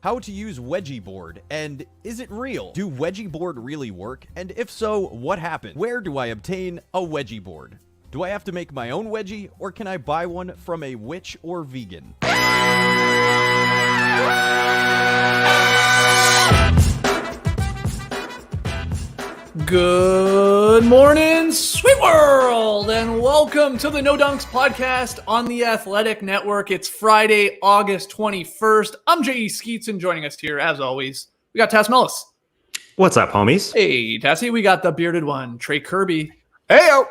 How to use wedgie board, and is it real? Do wedgie board really work? And if so, what happened? Where do I obtain a wedgie board? Do I have to make my own wedgie, or can I buy one from a witch or vegan? Good morning, sweet world, and welcome to the No Dunks podcast on the Athletic Network. It's Friday, August 21st. I'm J.E. Skeets, and joining us here, as always, we got Tass Mellis. What's up, homies? Hey, Tassie. We got the bearded one, Trey Kirby. Hey-o.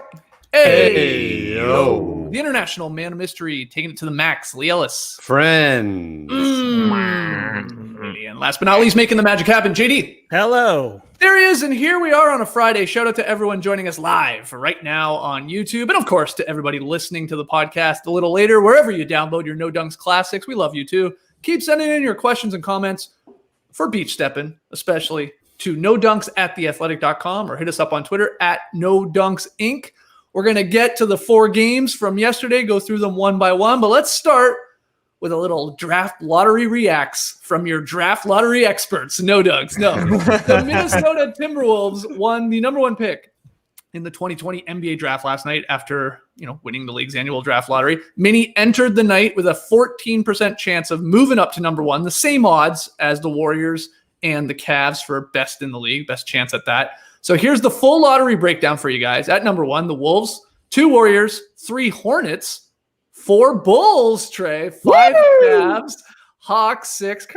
Hey-o. The international man of mystery, taking it to the max, Lee Ellis. Friends. And last but not least, making the magic happen, JD. Hello. There he is, and here we are on a Friday. Shout out to everyone joining us live right now on YouTube, and of course to everybody listening to the podcast a little later, wherever you download your No Dunks classics. We love you too. Keep sending in your questions and comments for beach stepping, especially to nodunks@theathletic.com, or hit us up on Twitter at NoDunksInc. We're going to get to the 4 games from yesterday, go through them one by one, but let's start with a little draft lottery Reax from your draft lottery experts. No Dunks, no. The Minnesota Timberwolves won the number 1 pick in the 2020 NBA draft last night after, winning the league's annual draft lottery. Mini entered the night with a 14% chance of moving up to number 1, the same odds as the Warriors and the Cavs for best in the league, best chance at that. So here's the full lottery breakdown for you guys. At number 1, the Wolves, 2 Warriors, 3 Hornets, 4 Bulls, Trey, 5 Cavs, Hawks, 6,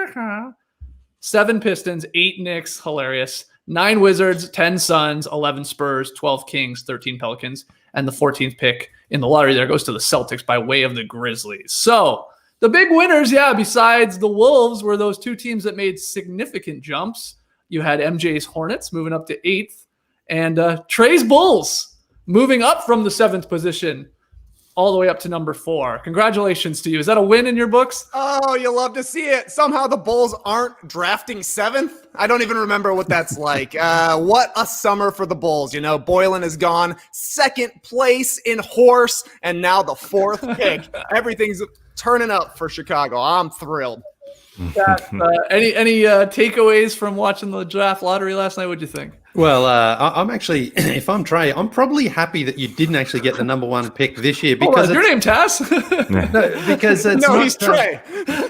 7 Pistons, 8 Knicks, hilarious, 9 Wizards, 10 Suns, 11 Spurs, 12 Kings, 13 Pelicans, and the 14th pick in the lottery there goes to the Celtics by way of the Grizzlies. So the big winners, besides the Wolves, were those 2 teams that made significant jumps. You had MJ's Hornets moving up to 8th, and Trey's Bulls moving up from the 7th position all the way up to number 4. Congratulations to you. Is that a win in your books? Oh, you love to see it. Somehow the Bulls aren't drafting 7th. I don't even remember what that's like. What a summer for the Bulls. Boylan is gone. 2nd place in horse, and now the 4th pick. Everything's turning up for Chicago. I'm thrilled. Any takeaways from watching the draft lottery last night? What'd you think? Well, I'm actually, if I'm Trey, I'm probably happy that you didn't actually get the number 1 pick this year because your name, Tass. because it's no, not, he's Trey.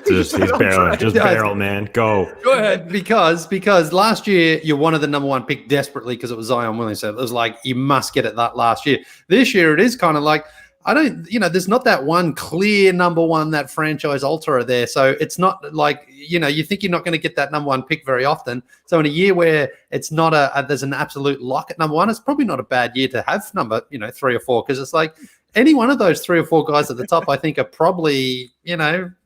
He's barrel, just barrel, man. Go ahead. Because last year you wanted the number 1 pick desperately because it was Zion Williamson. It was like you must get it that last year. This year it is kind of like, there's not that one clear number 1, that franchise alterer there. So it's not like, you think you're not going to get that number 1 pick very often. So in a year where it's not there's an absolute lock at number 1, it's probably not a bad year to have number, 3 or 4, because it's like any one of those 3 or 4 guys at the top, I think are probably,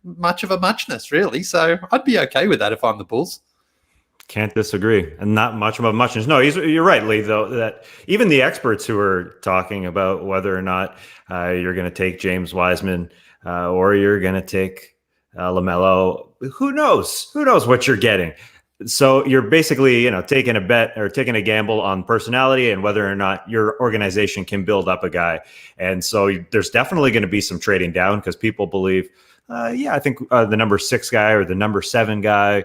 much of a muchness really. So I'd be okay with that if I'm the Bulls. Can't disagree. And not much of a muchness. No, you're right, Lee, though, that even the experts who are talking about whether or not you're going to take James Wiseman or you're going to take LaMelo, who knows? Who knows what you're getting? So you're basically, taking a bet or taking a gamble on personality and whether or not your organization can build up a guy. And so there's definitely going to be some trading down because people believe, I think the number 6 guy or the number 7 guy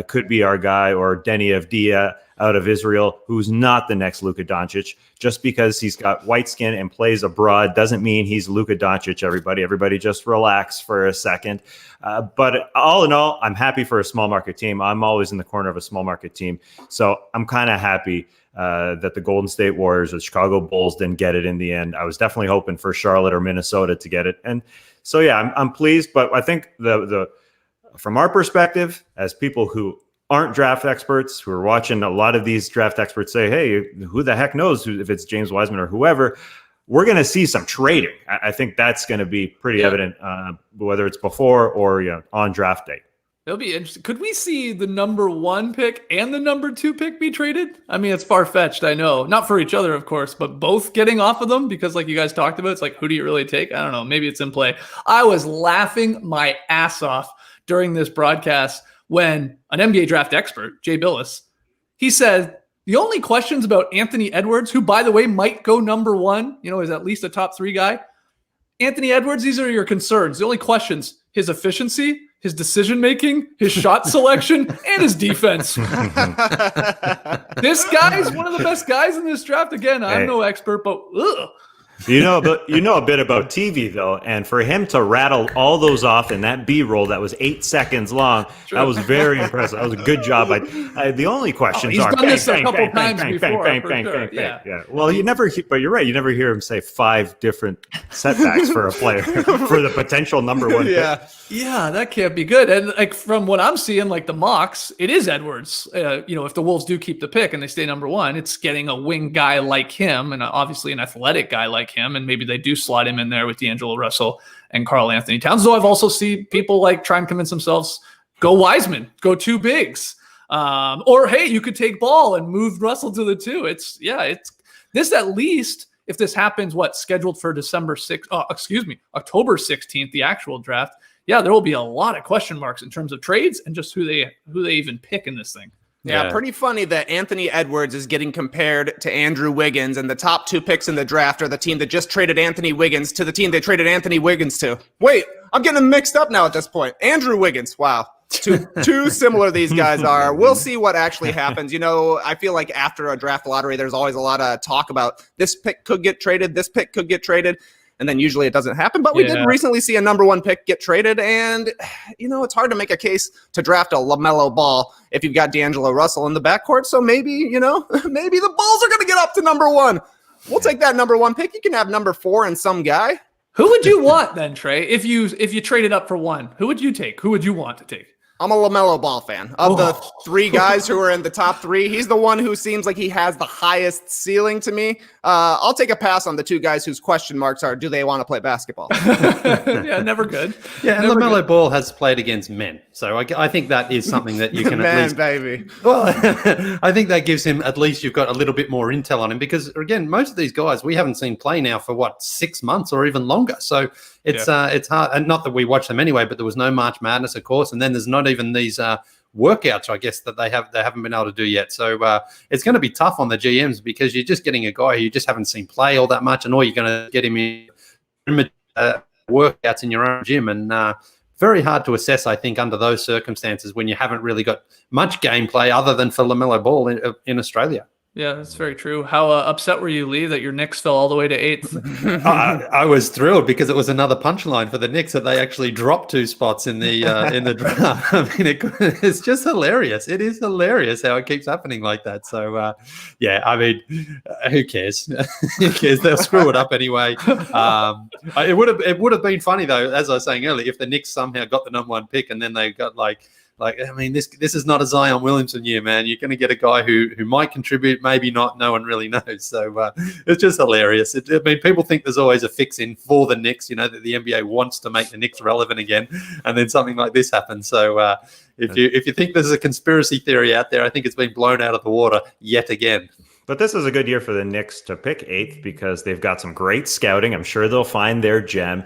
could be our guy, or Denny Avdia out of Israel, who's not the next Luka Doncic. Just because he's got white skin and plays abroad doesn't mean he's Luka Doncic, everybody just relax for a second. But all in all, I'm happy for a small market team. I'm always in the corner of a small market team. So I'm kind of happy that the Golden State Warriors or the Chicago Bulls didn't get it in the end. I was definitely hoping for Charlotte or Minnesota to get it. And so, I'm pleased, but I think the from our perspective, as people who aren't draft experts, who are watching a lot of these draft experts say, hey, who the heck knows if it's James Wiseman or whoever, we're going to see some trading. I think that's going to be pretty evident, whether it's before or on draft day. It'll be interesting. Could we see the number 1 pick and the number 2 pick be traded? I mean, it's far-fetched, I know. Not for each other, of course, but both getting off of them because like you guys talked about, it's like, who do you really take? I don't know. Maybe it's in play. I was laughing my ass off during this broadcast when an NBA draft expert, Jay Billis, he said, the only questions about Anthony Edwards, who, by the way, might go number 1, is at least a top 3 guy. Anthony Edwards, these are your concerns. The only questions, his efficiency, his decision making, his shot selection, and his defense. This guy is one of the best guys in this draft. Again, I'm no expert, but you know a bit about TV though, and for him to rattle all those off in that B-roll that was 8 seconds long, that was very impressive. That was a good job. The only questions he's are done this a couple times before. Yeah. Well, but you're right. You never hear him say 5 different setbacks for a player for the potential number 1 pick. Yeah, that can't be good. And like from what I'm seeing, like the mocks, it is Edwards. If the Wolves do keep the pick and they stay number 1, it's getting a wing guy like him and obviously an athletic guy like him. And maybe they do slot him in there with D'Angelo Russell and Karl Anthony Towns. Though I've also seen people like try and convince themselves, go Wiseman, go 2 bigs. Or hey, you could take Ball and move Russell to the 2. It's this at least. If this happens, scheduled for October 16th, the actual draft. Yeah, there will be a lot of question marks in terms of trades and just who they even pick in this thing. Yeah, pretty funny that Anthony Edwards is getting compared to Andrew Wiggins, and the top 2 picks in the draft are the team that just traded Anthony Wiggins to the team they traded Anthony Wiggins to. Wait, I'm getting them mixed up now at this point. Andrew Wiggins, wow. Too similar these guys are. We'll see what actually happens. I feel like after a draft lottery, there's always a lot of talk about this pick could get traded, this pick could get traded. And then usually it doesn't happen. But we did recently see a number 1 pick get traded. And, it's hard to make a case to draft a LaMelo Ball if you've got D'Angelo Russell in the backcourt. So maybe, maybe the Bulls are going to get up to number 1. We'll take that number 1 pick. You can have number 4 and some guy. Who would you want then, Trey? If you traded up for 1, who would you take? Who would you want to take? I'm a LaMelo Ball fan. Of the 3 guys who are in the top 3, he's the one who seems like he has the highest ceiling to me. I'll take a pass on the 2 guys whose question marks are, do they want to play basketball? Yeah, never good. Yeah, and LaMelo Ball has played against men. So I think that is something that you can at least... baby. Well, I think that gives him, at least you've got a little bit more intel on him because, again, most of these guys we haven't seen play now for, 6 months or even longer. So it's hard. And not that we watch them anyway, but there was no March Madness, of course. And then there's not even these workouts, I guess, that they haven't been able to do yet. So it's going to be tough on the GMs because you're just getting a guy who you just haven't seen play all that much, and all you're going to get him in workouts in your own gym, and very hard to assess, I think, under those circumstances when you haven't really got much gameplay other than for LaMelo Ball in Australia. Yeah, that's very true. How upset were you, Lee, that your Knicks fell all the way to 8th? I was thrilled because it was another punchline for the Knicks that they actually dropped 2 spots in the draft. I mean, it's just hilarious. It is hilarious how it keeps happening like that. So, who cares? Who cares? They'll screw it up anyway. It would have been funny though, as I was saying earlier, if the Knicks somehow got the number 1 pick and then they got this is not a Zion Williamson year, man. You're going to get a guy who might contribute, maybe not. No one really knows. So it's just hilarious. People think there's always a fix-in for the Knicks, that the NBA wants to make the Knicks relevant again, and then something like this happens. So if you think there's a conspiracy theory out there, I think it's been blown out of the water yet again. But this is a good year for the Knicks to pick 8th because they've got some great scouting. I'm sure they'll find their gem.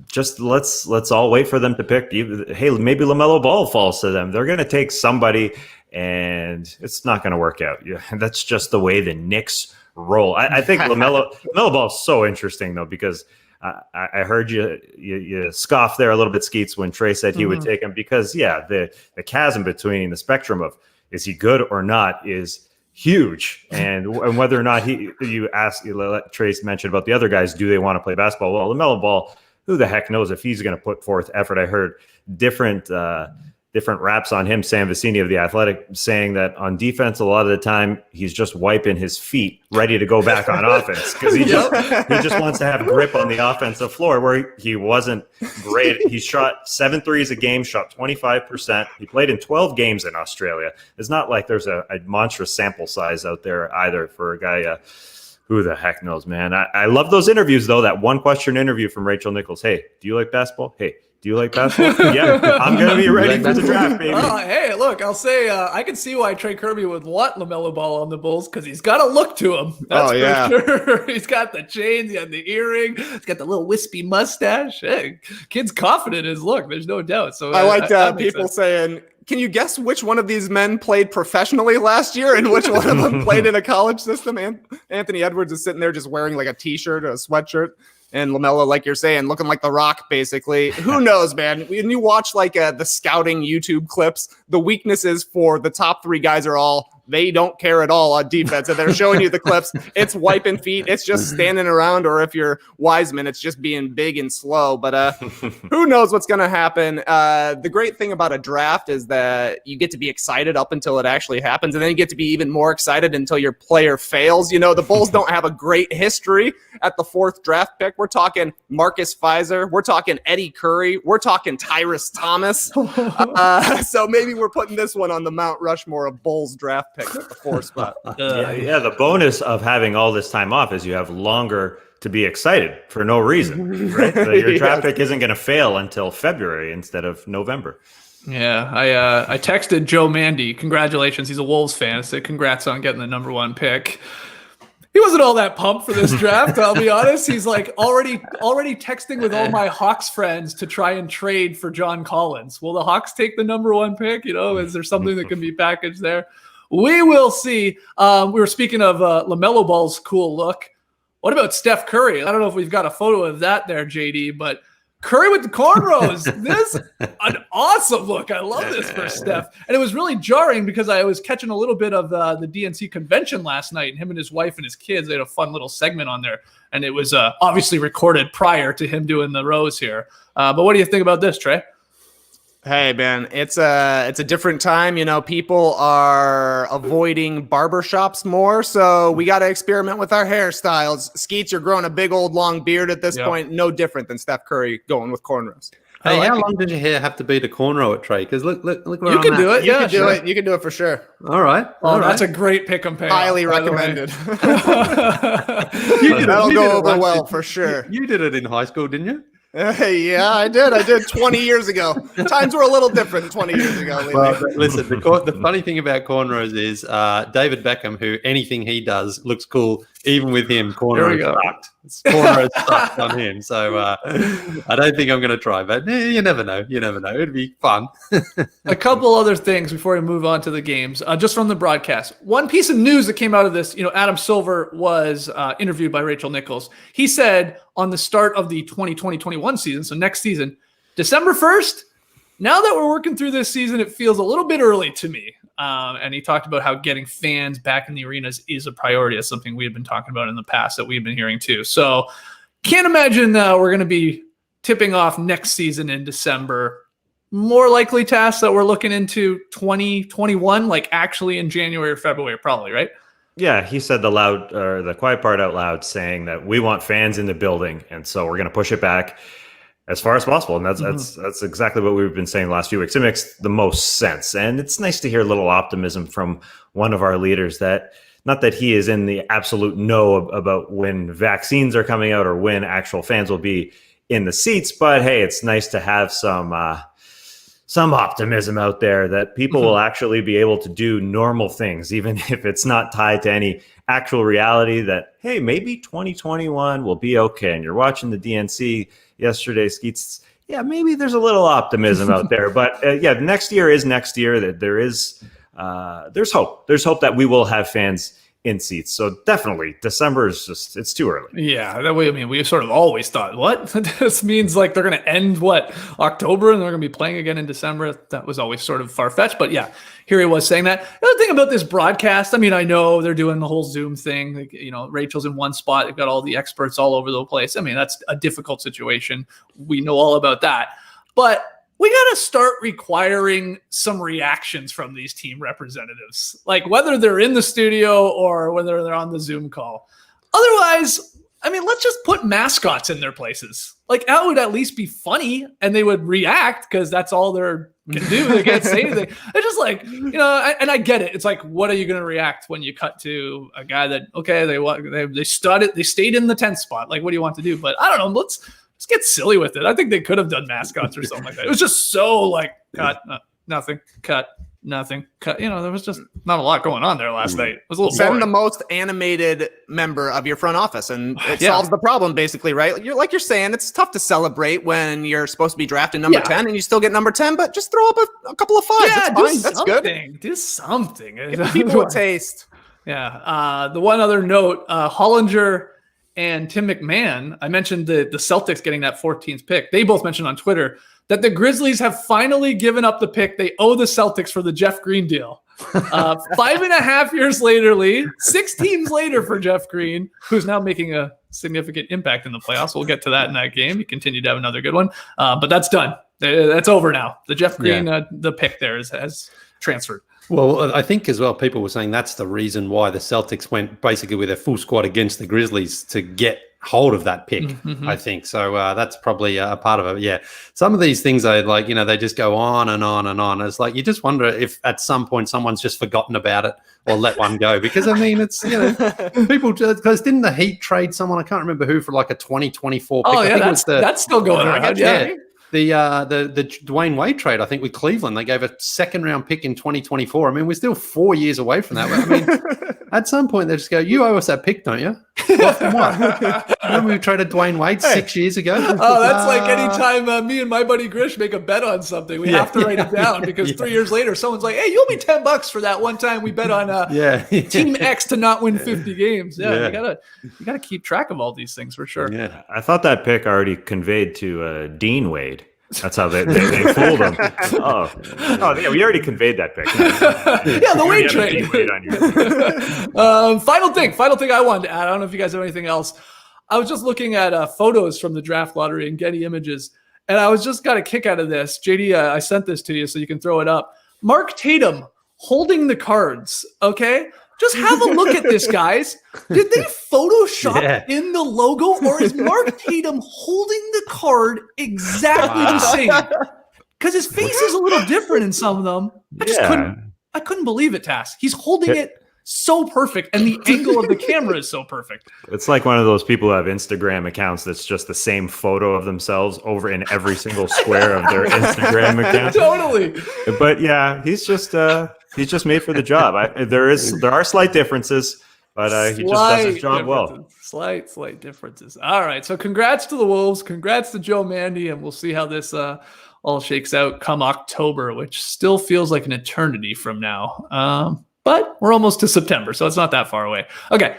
Just let's all wait for them to pick. Hey, maybe LaMelo Ball falls to them. They're going to take somebody, and it's not going to work out. Yeah, that's just the way the Knicks roll. I think LaMelo Ball is so interesting though because I heard you scoff there a little bit, Skeets, when Trey said he would take him because the chasm between the spectrum of is he good or not is huge, and whether or not you let Trace mention about the other guys, do they want to play basketball? Well, LaMelo Ball, who the heck knows if he's going to put forth effort? I heard different raps on him, Sam Vecini of The Athletic, saying that on defense, a lot of the time, he's just wiping his feet, ready to go back on offense because he just wants to have grip on the offensive floor where he wasn't great. He shot 7 threes a game, shot 25%. He played in 12 games in Australia. It's not like there's a monstrous sample size out there either for a guy who the heck knows, man. I love those interviews, though, that one-question interview from Rachel Nichols. Hey, do you like basketball? Hey, do you like basketball? Yeah, I'm going to be ready for the draft, baby. Hey, look, I'll say I can see why Trey Kirby would want LaMelo Ball on the Bulls because he's got a look to him. That's for sure. He's got the chains, he got the earring, he's got the little wispy mustache. Hey, kid's confident in his look. There's no doubt. So I like people saying, can you guess which one of these men played professionally last year and which one of them played in a college system? And Anthony Edwards is sitting there just wearing like a T-shirt or a sweatshirt. And LaMelo, like you're saying, looking like The Rock, basically. Who knows, man? When you watch like the scouting YouTube clips, the weaknesses for the top 3 guys are all they don't care at all on defense. And they're showing you the clips. It's wiping feet. It's just standing around. Or if you're Wiseman, it's just being big and slow. But who knows what's going to happen? The great thing about a draft is that you get to be excited up until it actually happens. And then you get to be even more excited until your player fails. You know, the Bulls don't have a great history at the 4th draft pick. We're talking Marcus Fizer. We're talking Eddie Curry. We're talking Tyrus Thomas. So maybe we're putting this one on the Mount Rushmore of Bulls draft pick at the 4th spot. Yeah, the bonus of having all this time off is you have longer to be excited for no reason, right? Your draft pick isn't going to fail until February instead of November. Yeah, I texted Joe Mandy. Congratulations, he's a Wolves fan. I said congrats on getting the number 1 pick. He wasn't all that pumped for this draft, I'll be honest. He's like already texting with all my Hawks friends to try and trade for John Collins. Will the Hawks take the number 1 pick? You know, is there something that can be packaged there? We will see. We were speaking of LaMelo Ball's cool look. What about Steph Curry? I don't know if we've got a photo of that there, JD, but Curry with the cornrows. This an awesome look. I love this for Steph. And it was really jarring because I was catching a little bit of the DNC convention last night, and him and his wife and his kids, they had a fun little segment on there. And it was obviously recorded prior to him doing the rows here. But what do you think about this, Trey? Hey, man, it's a different time. You know, people are avoiding barbershops more, so we got to experiment with our hairstyles. Skeets, you're growing a big old long beard at this point. No different than Steph Curry going with cornrows. Hey, how long did your hair have to be to cornrow it, Trey? Because look where you I'm can at. do it. You Yeah, can do sure. it. You can do it for sure. All right. Oh, that's a great pick and pay. Highly recommended. You did That'll you go did it over once. well for sure. You did it in high school, didn't you? Yeah, I did 20 years ago. Times were a little different 20 years ago. Well, listen, the funny thing about cornrows is David Beckham, who anything he does looks cool, even with him, cornrows sucked. Cornrows sucked on him. So I don't think I'm going to try, but you never know. You never know. It'd be fun. A couple other things before we move on to the games, just from the broadcast. One piece of news that came out of this, Adam Silver was interviewed by Rachel Nichols. He said on the start of the 2020-21 season, so next season, December 1st, now that we're working through this season, it feels a little bit early to me. And he talked about how getting fans back in the arenas is a priority. That's something we had been talking about in the past that we've been hearing too. So can't imagine we're going to be tipping off next season in December. More likely tasks that we're looking into 2021, like actually in January or February, probably, right? Yeah, he said the quiet part out loud, saying that we want fans in the building, and so we're going to push it back as far as possible. And that's exactly what we've been saying the last few weeks. It makes the most sense, and it's nice to hear a little optimism from one of our leaders. That not that he is in the absolute know about when vaccines are coming out or when actual fans will be in the seats, but hey, it's nice to have some optimism out there that people will actually be able to do normal things, even if it's not tied to any actual reality that, hey, maybe 2021 will be okay. And you're watching the DNC yesterday, Skeets. Yeah, maybe there's a little optimism out there, but next year is next year. That there's hope. There's hope that we will have fans in seats. So definitely December is just, it's too early. Yeah, that way, I mean, we sort of always thought, what? This means like they're going to end October and they're going to be playing again in December. That was always sort of far-fetched, but yeah, here he was saying that. The other thing about this broadcast, I mean, I know they're doing the whole Zoom thing. Like, Rachel's in one spot. They've got all the experts all over the place. I mean, that's a difficult situation. We know all about that, but we got to start requiring some reactions from these team representatives, like whether they're in the studio or whether they're on the Zoom call. Otherwise, I mean, let's just put mascots in their places. Like, that would at least be funny, and they would react because that's all they can do. They can't say anything. It's just like, and I get it. It's like, what are you going to react when you cut to a guy that, okay, they stayed in the 10th spot. Like, what do you want to do? But I don't know. Let's get silly with it. I think they could have done mascots or something like that. It was just so like cut, nothing, cut, nothing, cut. There was just not a lot going on there last night. It was a little boring. Send the most animated member of your front office, and it solves the problem basically, right? You're saying, it's tough to celebrate when you're supposed to be drafting number 10 and you still get number 10, but just throw up a couple of 5s. Yeah, that's fine. That's good. Do something. Give people a taste. Yeah. The one other note, Hollinger and Tim McMahon, I mentioned the Celtics getting that 14th pick. They both mentioned on Twitter that the Grizzlies have finally given up the pick they owe the Celtics for the Jeff Green deal. 5.5 years later, Lee, 6 teams later for Jeff Green, who's now making a significant impact in the playoffs. We'll get to that in that game. He continued to have another good one, but that's done. That's over now. The Jeff Green, the pick there has transferred. Well, I think as well, people were saying that's the reason why the Celtics went basically with their full squad against the Grizzlies to get hold of that pick, I think. So that's probably a part of it. Yeah. Some of these things are like, they just go on and on and on. It's like, you just wonder if at some point someone's just forgotten about it or let one go. Because, I mean, it's, people just, because didn't the Heat trade someone, I can't remember who, for like a 2024 pick? Oh, yeah, that's still going around. Yeah. The Dwayne Wade trade, I think, with Cleveland, they gave a second-round pick in 2024. I mean, we're still 4 years away from that. I mean, at some point, they just go, you owe us that pick, don't you? What? Remember we traded Dwayne Wade 6 years ago? Oh, that's like anytime me and my buddy Grish make a bet on something, we have to write it down because 3 years later, someone's like, hey, you owe me $10 for that one time we bet on Team X to not win 50 games. Yeah. You gotta keep track of all these things for sure. Yeah, I thought that pick already conveyed to Dean Wade. That's how they fooled him. Oh, yeah, we already conveyed that pick. Yeah, the Wade trade. Final thing I wanted to add. I don't know if you guys have anything else. I was just looking at photos from the draft lottery and Getty Images, and I was just got a kick out of this. JD, I sent this to you so you can throw it up. Mark Tatum holding the cards, okay? Just have a look at this, guys. Did they Photoshop in the logo, or is Mark Tatum holding the card exactly the same? Because his face is a little different in some of them. I couldn't believe it, Tass. He's holding it so perfect, and the angle of the camera is so perfect. It's like one of those people who have Instagram accounts that's just the same photo of themselves over in every single square of their Instagram account. Totally. But yeah, he's just made for the job. There are slight differences, but he just does his job well. Slight differences. All right. So congrats to the Wolves. Congrats to Joe Mandy, and we'll see how this all shakes out come October, which still feels like an eternity from now. But we're almost to September, so it's not that far away. Okay.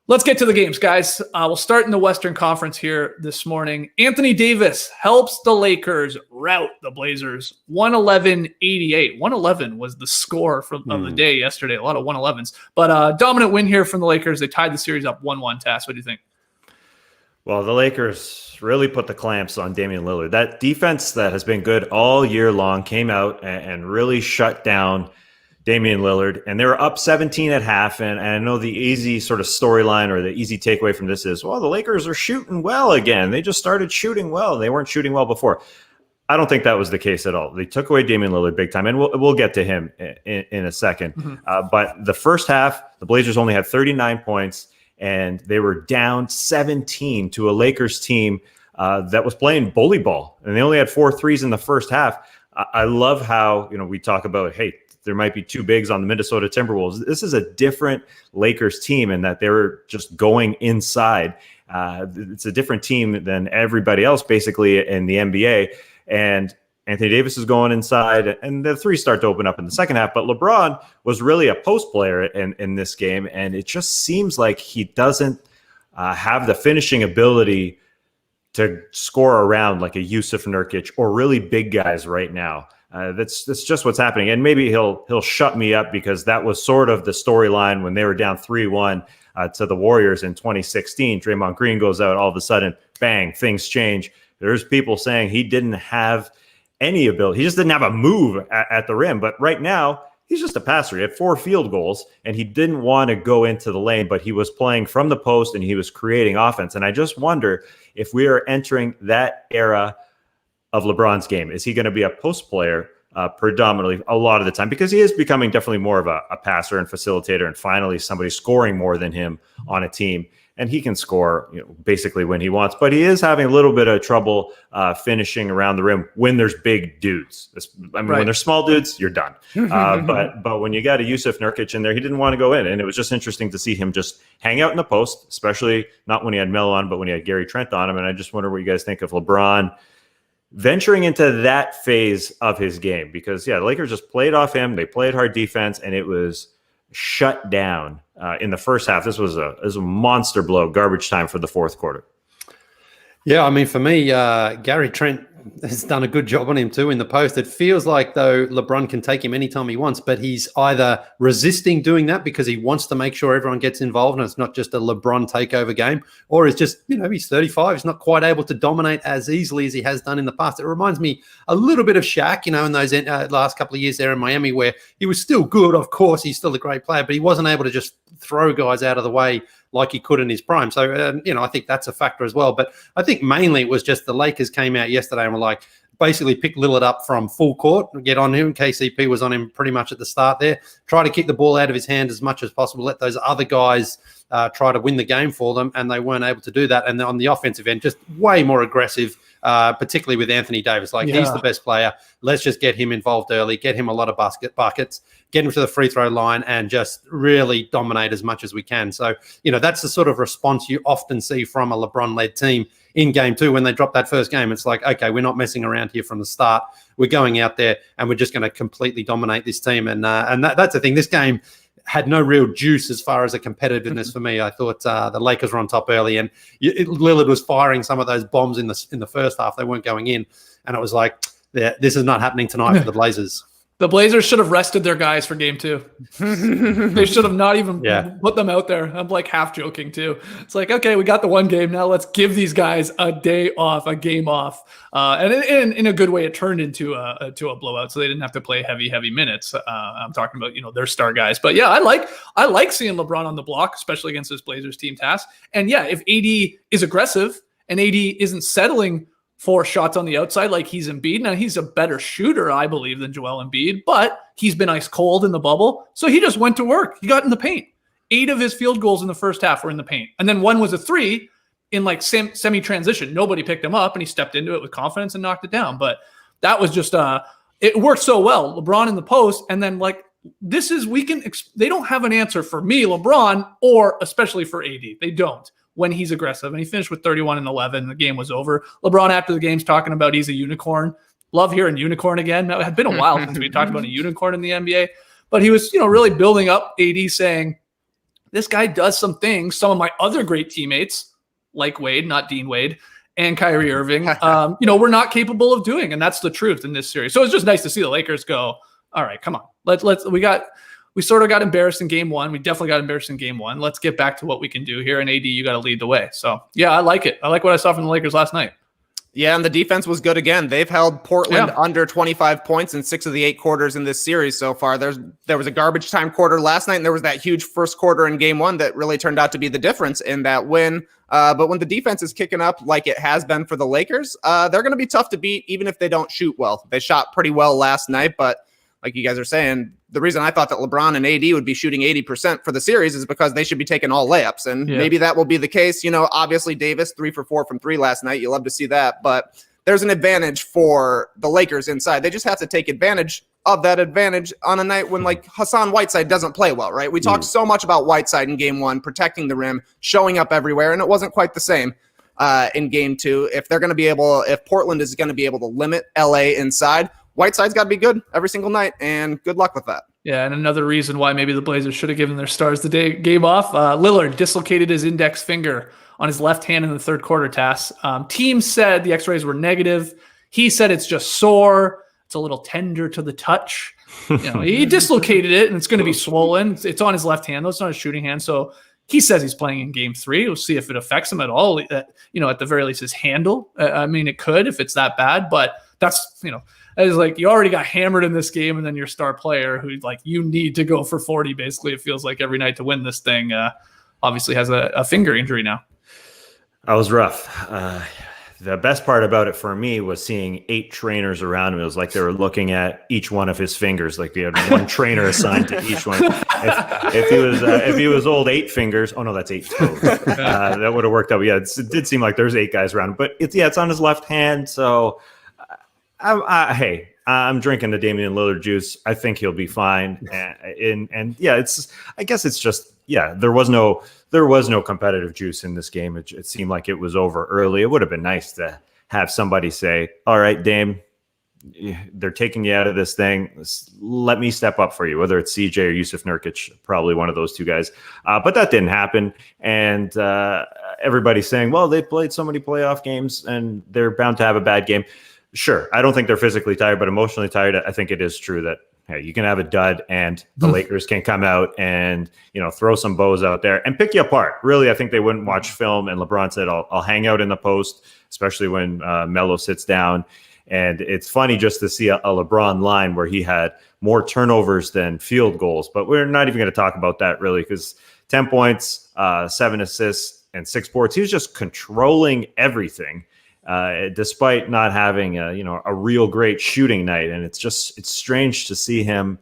Let's get to the games, guys. We'll start in the Western Conference here this morning. Anthony Davis helps the Lakers rout the Blazers 111-88. 111 was the score of the day yesterday. A lot of 111s. But dominant win here from the Lakers. They tied the series up 1-1. Tass, what do you think? Well, the Lakers really put the clamps on Damian Lillard. That defense that has been good all year long came out and really shut down Damian Lillard, and they were up 17 at half. And I know the easy sort of storyline or the easy takeaway from this is, well, the Lakers are shooting well again. They just started shooting well. They weren't shooting well before. I don't think that was the case at all. They took away Damian Lillard big time, and we'll get to him in a second. But the first half, the Blazers only had 39 points, and they were down 17 to a Lakers team that was playing bully ball, and they only had 4 threes in the first half. I love how we talk about, hey, there might be 2 bigs on the Minnesota Timberwolves. This is a different Lakers team in that they were just going inside. It's a different team than everybody else basically in the NBA. And Anthony Davis is going inside, and the threes start to open up in the second half. But LeBron was really a post player in this game, and it just seems like he doesn't have the finishing ability to score around like a Yusuf Nurkic or really big guys right now. That's just what's happening. And maybe he'll shut me up because that was sort of the storyline when they were down 3-1 to the Warriors in 2016. Draymond Green goes out, all of a sudden, bang, things change. There's people saying he didn't have any ability. He just didn't have a move at the rim. But right now, he's just a passer. He had 4 field goals, and he didn't want to go into the lane, but he was playing from the post, and he was creating offense. And I just wonder if we are entering that era of LeBron's game. Is he going to be a post player predominantly a lot of the time? Because he is becoming definitely more of a passer and facilitator, and finally somebody scoring more than him on a team. And he can score basically when he wants, but he is having a little bit of trouble finishing around the rim when there's big dudes. When there's small dudes, you're done. But when you got a Yusuf Nurkic in there, he didn't want to go in. And it was just interesting to see him just hang out in the post, especially not when he had Melo on, but when he had Gary Trent on him. And I just wonder what you guys think of LeBron venturing into that phase of his game, because the Lakers just played off him. They played hard defense, and it was shut down in the first half. This was a monster blow, garbage time for the fourth quarter. Yeah, I mean, for me, Gary Trent has done a good job on him too in the post. It feels like, though, LeBron can take him anytime he wants, but he's either resisting doing that because he wants to make sure everyone gets involved and it's not just a LeBron takeover game, or it's just, he's 35. He's not quite able to dominate as easily as he has done in the past. It reminds me a little bit of Shaq, in those last couple of years there in Miami, where he was still good. Of course, he's still a great player, but he wasn't able to just throw guys out of the way like he could in his prime. So, I think that's a factor as well. But I think mainly it was just the Lakers came out yesterday and were like, basically pick Lillard up from full court, get on him. KCP was on him pretty much at the start there. Try to kick the ball out of his hand as much as possible. Let those other guys try to win the game for them, and they weren't able to do that. And on the offensive end, just way more aggressive, particularly with Anthony Davis. He's the best player. Let's just get him involved early, get him a lot of buckets, get him to the free throw line, and just really dominate as much as we can. So, that's the sort of response you often see from a LeBron-led team in game two when they drop that first game. It's like, okay, we're not messing around here from the start. We're going out there and we're just going to completely dominate this team. And that's the thing. This game had no real juice as far as a competitiveness for me. I thought the Lakers were on top early, and Lillard was firing some of those bombs in the first half. They weren't going in, and it was like, this is not happening tonight for the Blazers. The Blazers should have rested their guys for game two. They should have not even put them out there. I'm half joking too. It's like, okay, we got the one game. Now let's give these guys a day off, a game off. And in a good way, it turned into a blowout. So they didn't have to play heavy minutes. I'm talking about, their star guys. But yeah, I like seeing LeBron on the block, especially against this Blazers team task. And yeah, if AD is aggressive and AD isn't settling for shots on the outside like he's Embiid. Now, he's a better shooter, I believe, than Joel Embiid, but he's been ice cold in the bubble. So he just went to work. He got in the paint. 8 of his field goals in the first half were in the paint. And then one was a 3 in semi-transition. Nobody picked him up, and he stepped into it with confidence and knocked it down. But that was just, it worked so well. LeBron in the post, and then they don't have an answer for me, LeBron, or especially for AD. They don't. When he's aggressive. And he finished with 31 and 11. The game was over. LeBron after the game's talking about he's a unicorn. Love hearing unicorn again. It had been a while since we talked about a unicorn in the NBA. But he was, really building up AD, saying, this guy does some things some of my other great teammates, like Wade, not Dean Wade, and Kyrie Irving, we're not capable of doing. And that's the truth in this series. So it's just nice to see the Lakers go, all right, come on. We sort of got embarrassed in game one. We definitely got embarrassed in game one. Let's get back to what we can do here. And AD, you got to lead the way. So, yeah, I like it. I like what I saw from the Lakers last night. Yeah, and the defense was good again. They've held Portland under 25 points in 6 of the 8 quarters in this series so far. There was a garbage time quarter last night, and there was that huge first quarter in game one that really turned out to be the difference in that win. But when the defense is kicking up like it has been for the Lakers, they're going to be tough to beat even if they don't shoot well. They shot pretty well last night, but like you guys are saying, the reason I thought that LeBron and AD would be shooting 80% for the series is because they should be taking all layups. And maybe that will be the case. Obviously Davis 3 for 4 from 3 last night. You love to see that, but there's an advantage for the Lakers inside. They just have to take advantage of that advantage on a night when Hassan Whiteside doesn't play well, right? We talked so much about Whiteside in game one, protecting the rim, showing up everywhere. And it wasn't quite the same in game two. If Portland is going to be able to limit LA inside, Whiteside's got to be good every single night, and good luck with that. Yeah, and another reason why maybe the Blazers should have given their stars the game off. Lillard dislocated his index finger on his left hand in the third quarter task. Team said the x-rays were negative. He said it's just sore. It's a little tender to the touch. He dislocated it, and it's going to be swollen. It's on his left hand, though. It's not his shooting hand. So he says he's playing in game 3. We'll see if it affects him at all. At the very least, his handle. It could if it's that bad, but that's, it's you already got hammered in this game, and then your star player who you need to go for 40, basically, it feels like every night to win this thing, obviously has a finger injury now. That was rough. The best part about it for me was seeing 8 trainers around him. It was like they were looking at each one of his fingers, like they had one trainer assigned to each one. If he was old 8 fingers, oh no, that's 8 toes. That would have worked out. Yeah, it did seem like there's 8 guys around him, but it's on his left hand. So, I'm drinking the Damian Lillard juice. I think he'll be fine. And I guess it's just there was no competitive juice in this game. It seemed like it was over early. It would have been nice to have somebody say, all right, Dame, they're taking you out of this thing. Let me step up for you, whether it's CJ or Yusuf Nurkic, probably one of those two guys. But that didn't happen. And everybody's saying, well, they played so many playoff games and they're bound to have a bad game. Sure, I don't think they're physically tired, but emotionally tired. I think it is true that, hey, you can have a dud and the Lakers can come out and, throw some bows out there and pick you apart. Really, I think they wouldn't watch film. And LeBron said, I'll hang out in the post, especially when Melo sits down. And it's funny just to see a LeBron line where he had more turnovers than field goals. But we're not even going to talk about that really, because 10 points, 7 assists, and 6 boards. He was just controlling everything, despite not having a real great shooting night. And it's strange to see him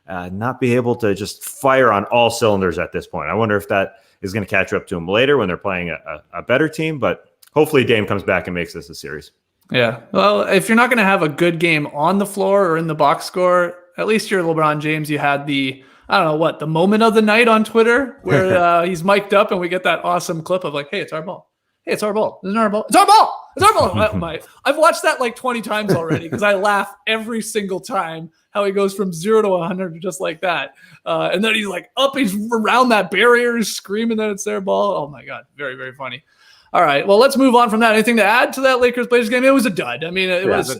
not be able to just fire on all cylinders at this point. I wonder if that is going to catch up to him later when they're playing a better team. But hopefully Dame comes back and makes this a series. Yeah. Well, if you're not going to have a good game on the floor or in the box score, at least you're LeBron James. You had the moment of the night on Twitter where he's mic'd up and we get that awesome clip of like, hey, it's our ball. Hey, it's our ball. Isn't our ball? It's our ball. It's our ball. I've watched that like 20 times already because I laugh every single time how he goes from 0 to 100 just like that. And then he's like up, he's around that barrier, he's screaming that it's their ball. Oh my God. Very, very funny. All right. Well, let's move on from that. Anything to add to that Lakers-Blazers game? It was a dud. I mean, it was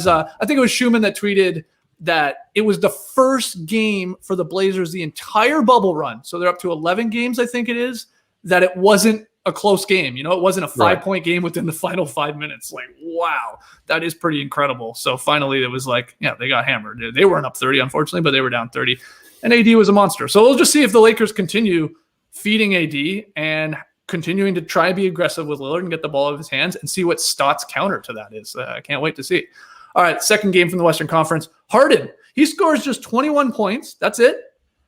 I think it was Schumann that tweeted that it was the first game for the Blazers the entire bubble run. So they're up to 11 games, I think it is, that it wasn't a close game. It wasn't a 5-point game within the final 5 minutes. Like, wow, that is pretty incredible. So finally it was like, yeah, they got hammered. They weren't up 30, unfortunately, but they were down 30. And AD was a monster. So we'll just see if the Lakers continue feeding AD and continuing to try and be aggressive with Lillard and get the ball out of his hands and see what Stott's counter to that is. I can't wait to see. All right, second game from the Western Conference. Harden, he scores just 21 points. That's it.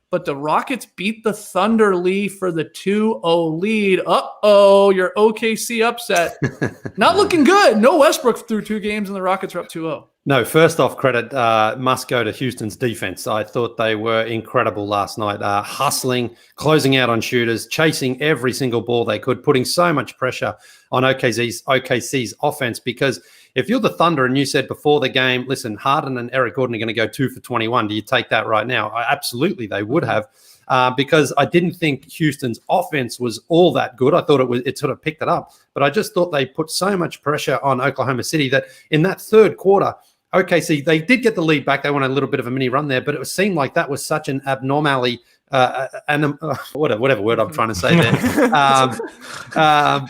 But the Rockets beat the Thunder, Lee, for the 2-0 lead. Uh-oh, your OKC upset. Not looking good. No Westbrook through 2 games, and the Rockets are up 2-0. No, first off, credit must go to Houston's defense. I thought they were incredible last night, hustling, closing out on shooters, chasing every single ball they could, putting so much pressure on OKC's offense. Because if you're the Thunder and you said before the game, listen, Harden and Eric Gordon are going to go 2 for 21, do you take that right now? Absolutely, they would have. Because I didn't think Houston's offense was all that good. I thought it sort of picked it up. But I just thought they put so much pressure on Oklahoma City that in that third quarter, OKC, they did get the lead back. They went a little bit of a mini run there, but it seemed like that was such an abnormality, whatever word I'm trying to say there.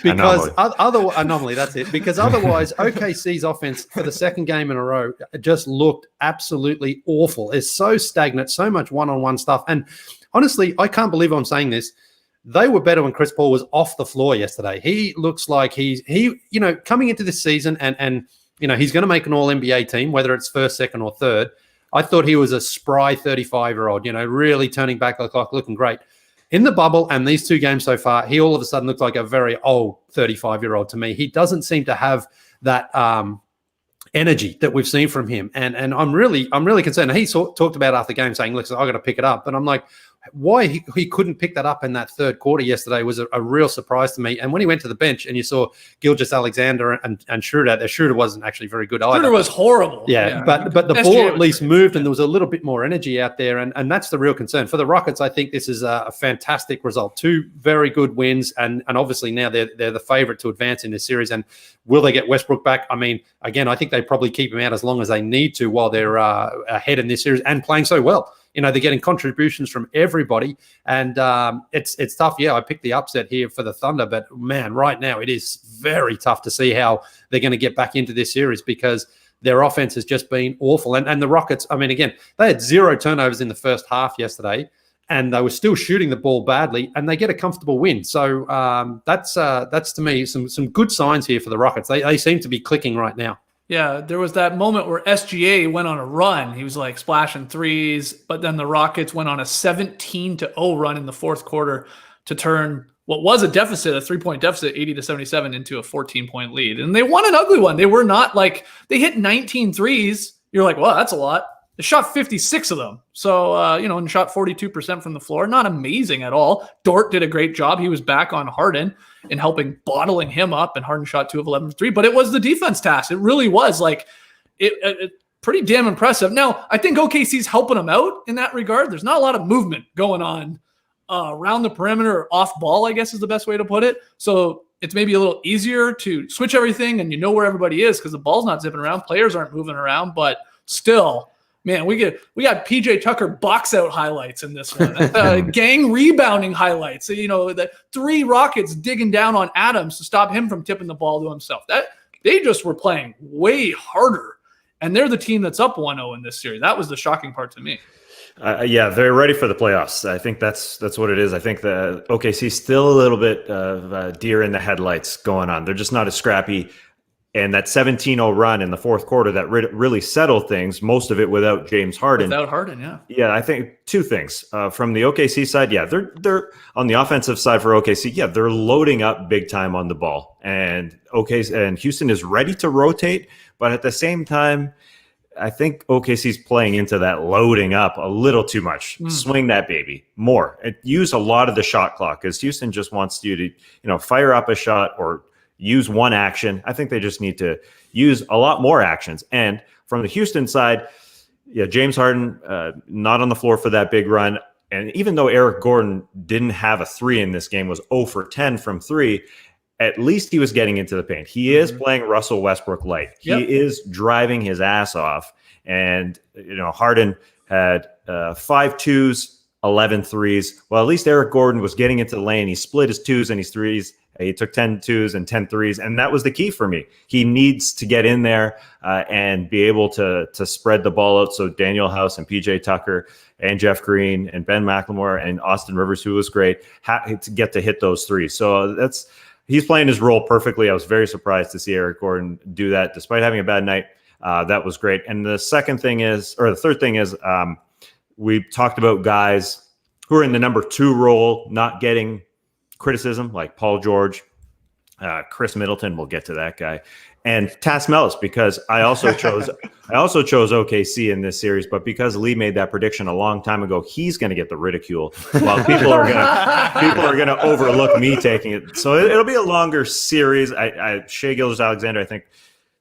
Because anomaly, that's it. Because otherwise, OKC's offense for the second game in a row just looked absolutely awful. It's so stagnant, so much one-on-one stuff. And honestly, I can't believe I'm saying this. They were better when Chris Paul was off the floor yesterday. He looks like he's coming into this season and he's going to make an all-NBA team, whether it's first, second, or third. I thought he was a spry 35-year-old, really turning back the clock, looking great. In the bubble and these 2 games so far, he all of a sudden looks like a very old 35-year-old to me. He doesn't seem to have that energy that we've seen from him. And I'm really concerned. He talked about after the game saying, listen, I got to pick it up. But I'm like, why he couldn't pick that up in that third quarter yesterday was a real surprise to me. And when he went to the bench and you saw Gilgeous-Alexander and Schroeder out there, Schroeder wasn't actually very good either. Schroeder was horrible. Yeah. But the ball at least moved and there was a little bit more energy out there. And that's the real concern. For the Rockets, I think this is a fantastic result. 2 very good wins. And obviously now they're the favorite to advance in this series. And will they get Westbrook back? I mean, again, I think they probably keep him out as long as they need to while they're ahead in this series and playing so well. They're getting contributions from everybody, and it's tough. Yeah, I picked the upset here for the Thunder, but man, right now it is very tough to see how they're going to get back into this series because their offense has just been awful. And the Rockets, I mean, again, they had 0 turnovers in the first half yesterday, and they were still shooting the ball badly, and they get a comfortable win. So that's to me some good signs here for the Rockets. They seem to be clicking right now. Yeah, there was that moment where SGA went on a run. He was like splashing threes, but then the Rockets went on a 17-0 run in the fourth quarter to turn what was a deficit, a 3-point deficit, 80-77 into a 14-point lead. And they won an ugly one. They were not like, they hit 19 threes. You're like, well, that's a lot. They shot 56 of them. So, and shot 42% from the floor. Not amazing at all. Dort did a great job. He was back on Harden and bottling him up, and Harden shot 2 of 11 from 3. But it was the defense task. It really was like pretty damn impressive. Now, I think OKC's helping them out in that regard. There's not a lot of movement going on around the perimeter or off ball, I guess is the best way to put it. So it's maybe a little easier to switch everything and you know where everybody is because the ball's not zipping around. Players aren't moving around, but still, man, we got PJ Tucker box out highlights in this one. Gang rebounding highlights. So, the 3 Rockets digging down on Adams to stop him from tipping the ball to himself. They just were playing way harder. And they're the team that's up 1-0 in this series. That was the shocking part to me. Yeah, they're ready for the playoffs. I think that's what it is. I think the OKC still a little bit of deer in the headlights going on. They're just not as scrappy. And that 17-0 run in the fourth quarter that really settled things, most of it without James Harden. Without Harden, yeah. Yeah, I think 2 things. From the OKC side, yeah, they're on the offensive side for OKC, yeah, they're loading up big time on the ball. And Houston is ready to rotate, but at the same time, I think OKC's playing into that loading up a little too much. Swing that baby more. Use a lot of the shot clock because Houston just wants you to, fire up a shot or use one action. I think they just need to use a lot more actions. And from the Houston side, yeah, James Harden not on the floor for that big run. And even though Eric Gordon didn't have a 3 in this game, was 0 for 10 from 3, at least he was getting into the paint. He is playing Russell Westbrook light. He is driving his ass off. And, Harden had 5 twos, 11 threes. Well, at least Eric Gordon was getting into the lane. He split his 2s and his 3s. He took 10 twos and 10 threes, and that was the key for me. He needs to get in there and be able to spread the ball out so Daniel House and PJ Tucker and Jeff Green and Ben McLemore and Austin Rivers, who was great, to get to hit those 3s. So he's playing his role perfectly. I was very surprised to see Eric Gordon do that despite having a bad night. That was great. And the third thing is we talked about guys who are in the number 2 role not getting criticism, like Paul George, Chris Middleton. We'll get to that guy, and Tas Melis, because I also chose OKC in this series, but because Lee made that prediction a long time ago, he's going to get the ridicule, while people are going to overlook me taking it. So it'll be a longer series. Shai Gilgeous-Alexander, I think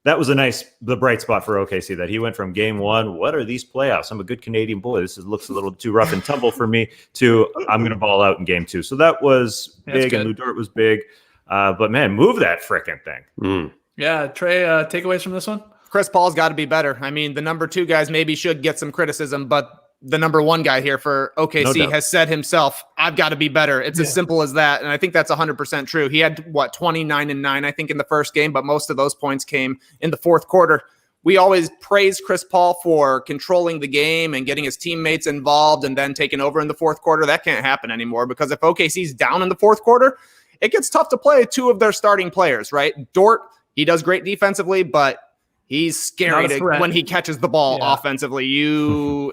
that was the bright spot for OKC, that he went from game 1, what are these playoffs? I'm a good Canadian boy. Looks a little too rough and tumble for me, to I'm going to ball out in game 2. So that was big, and Lou Dort was big. But man, move that frickin' thing. Yeah, Trey, takeaways from this one? Chris Paul's got to be better. I mean, the number 2 guys maybe should get some criticism, but the number 1 guy here for OKC has said himself, I've got to be better. It's as simple as that. And I think that's 100% true. He had 29 and 9, I think, in the first game, but most of those points came in the fourth quarter. We always praise Chris Paul for controlling the game and getting his teammates involved and then taking over in the fourth quarter. That can't happen anymore, because if OKC's down in the fourth quarter, it gets tough to play 2 of their starting players, right? Dort, he does great defensively, but he's scary when he catches the ball offensively.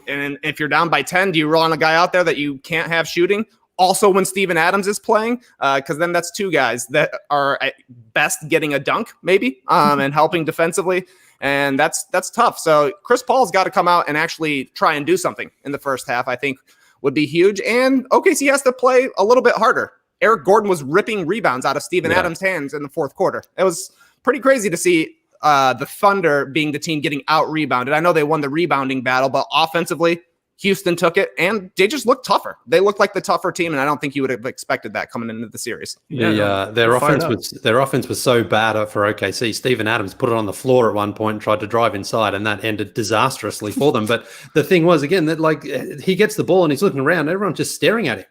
And if you're down by 10, do you roll on a guy out there that you can't have shooting? Also, when Steven Adams is playing, because then that's 2 guys that are at best getting a dunk, maybe, and helping defensively. And that's tough. So Chris Paul's got to come out and actually try and do something in the first half, I think would be huge. And OKC has to play a little bit harder. Eric Gordon was ripping rebounds out of Steven Adams' hands in the fourth quarter. It was pretty crazy to see the Thunder being the team getting out-rebounded. I know they won the rebounding battle, but offensively, Houston took it, and they just looked tougher. They looked like the tougher team, and I don't think you would have expected that coming into the series. Their offense was so bad for OKC. Steven Adams put it on the floor at one point and tried to drive inside, and that ended disastrously for them. But the thing was, again, that he gets the ball and he's looking around, everyone's just staring at him.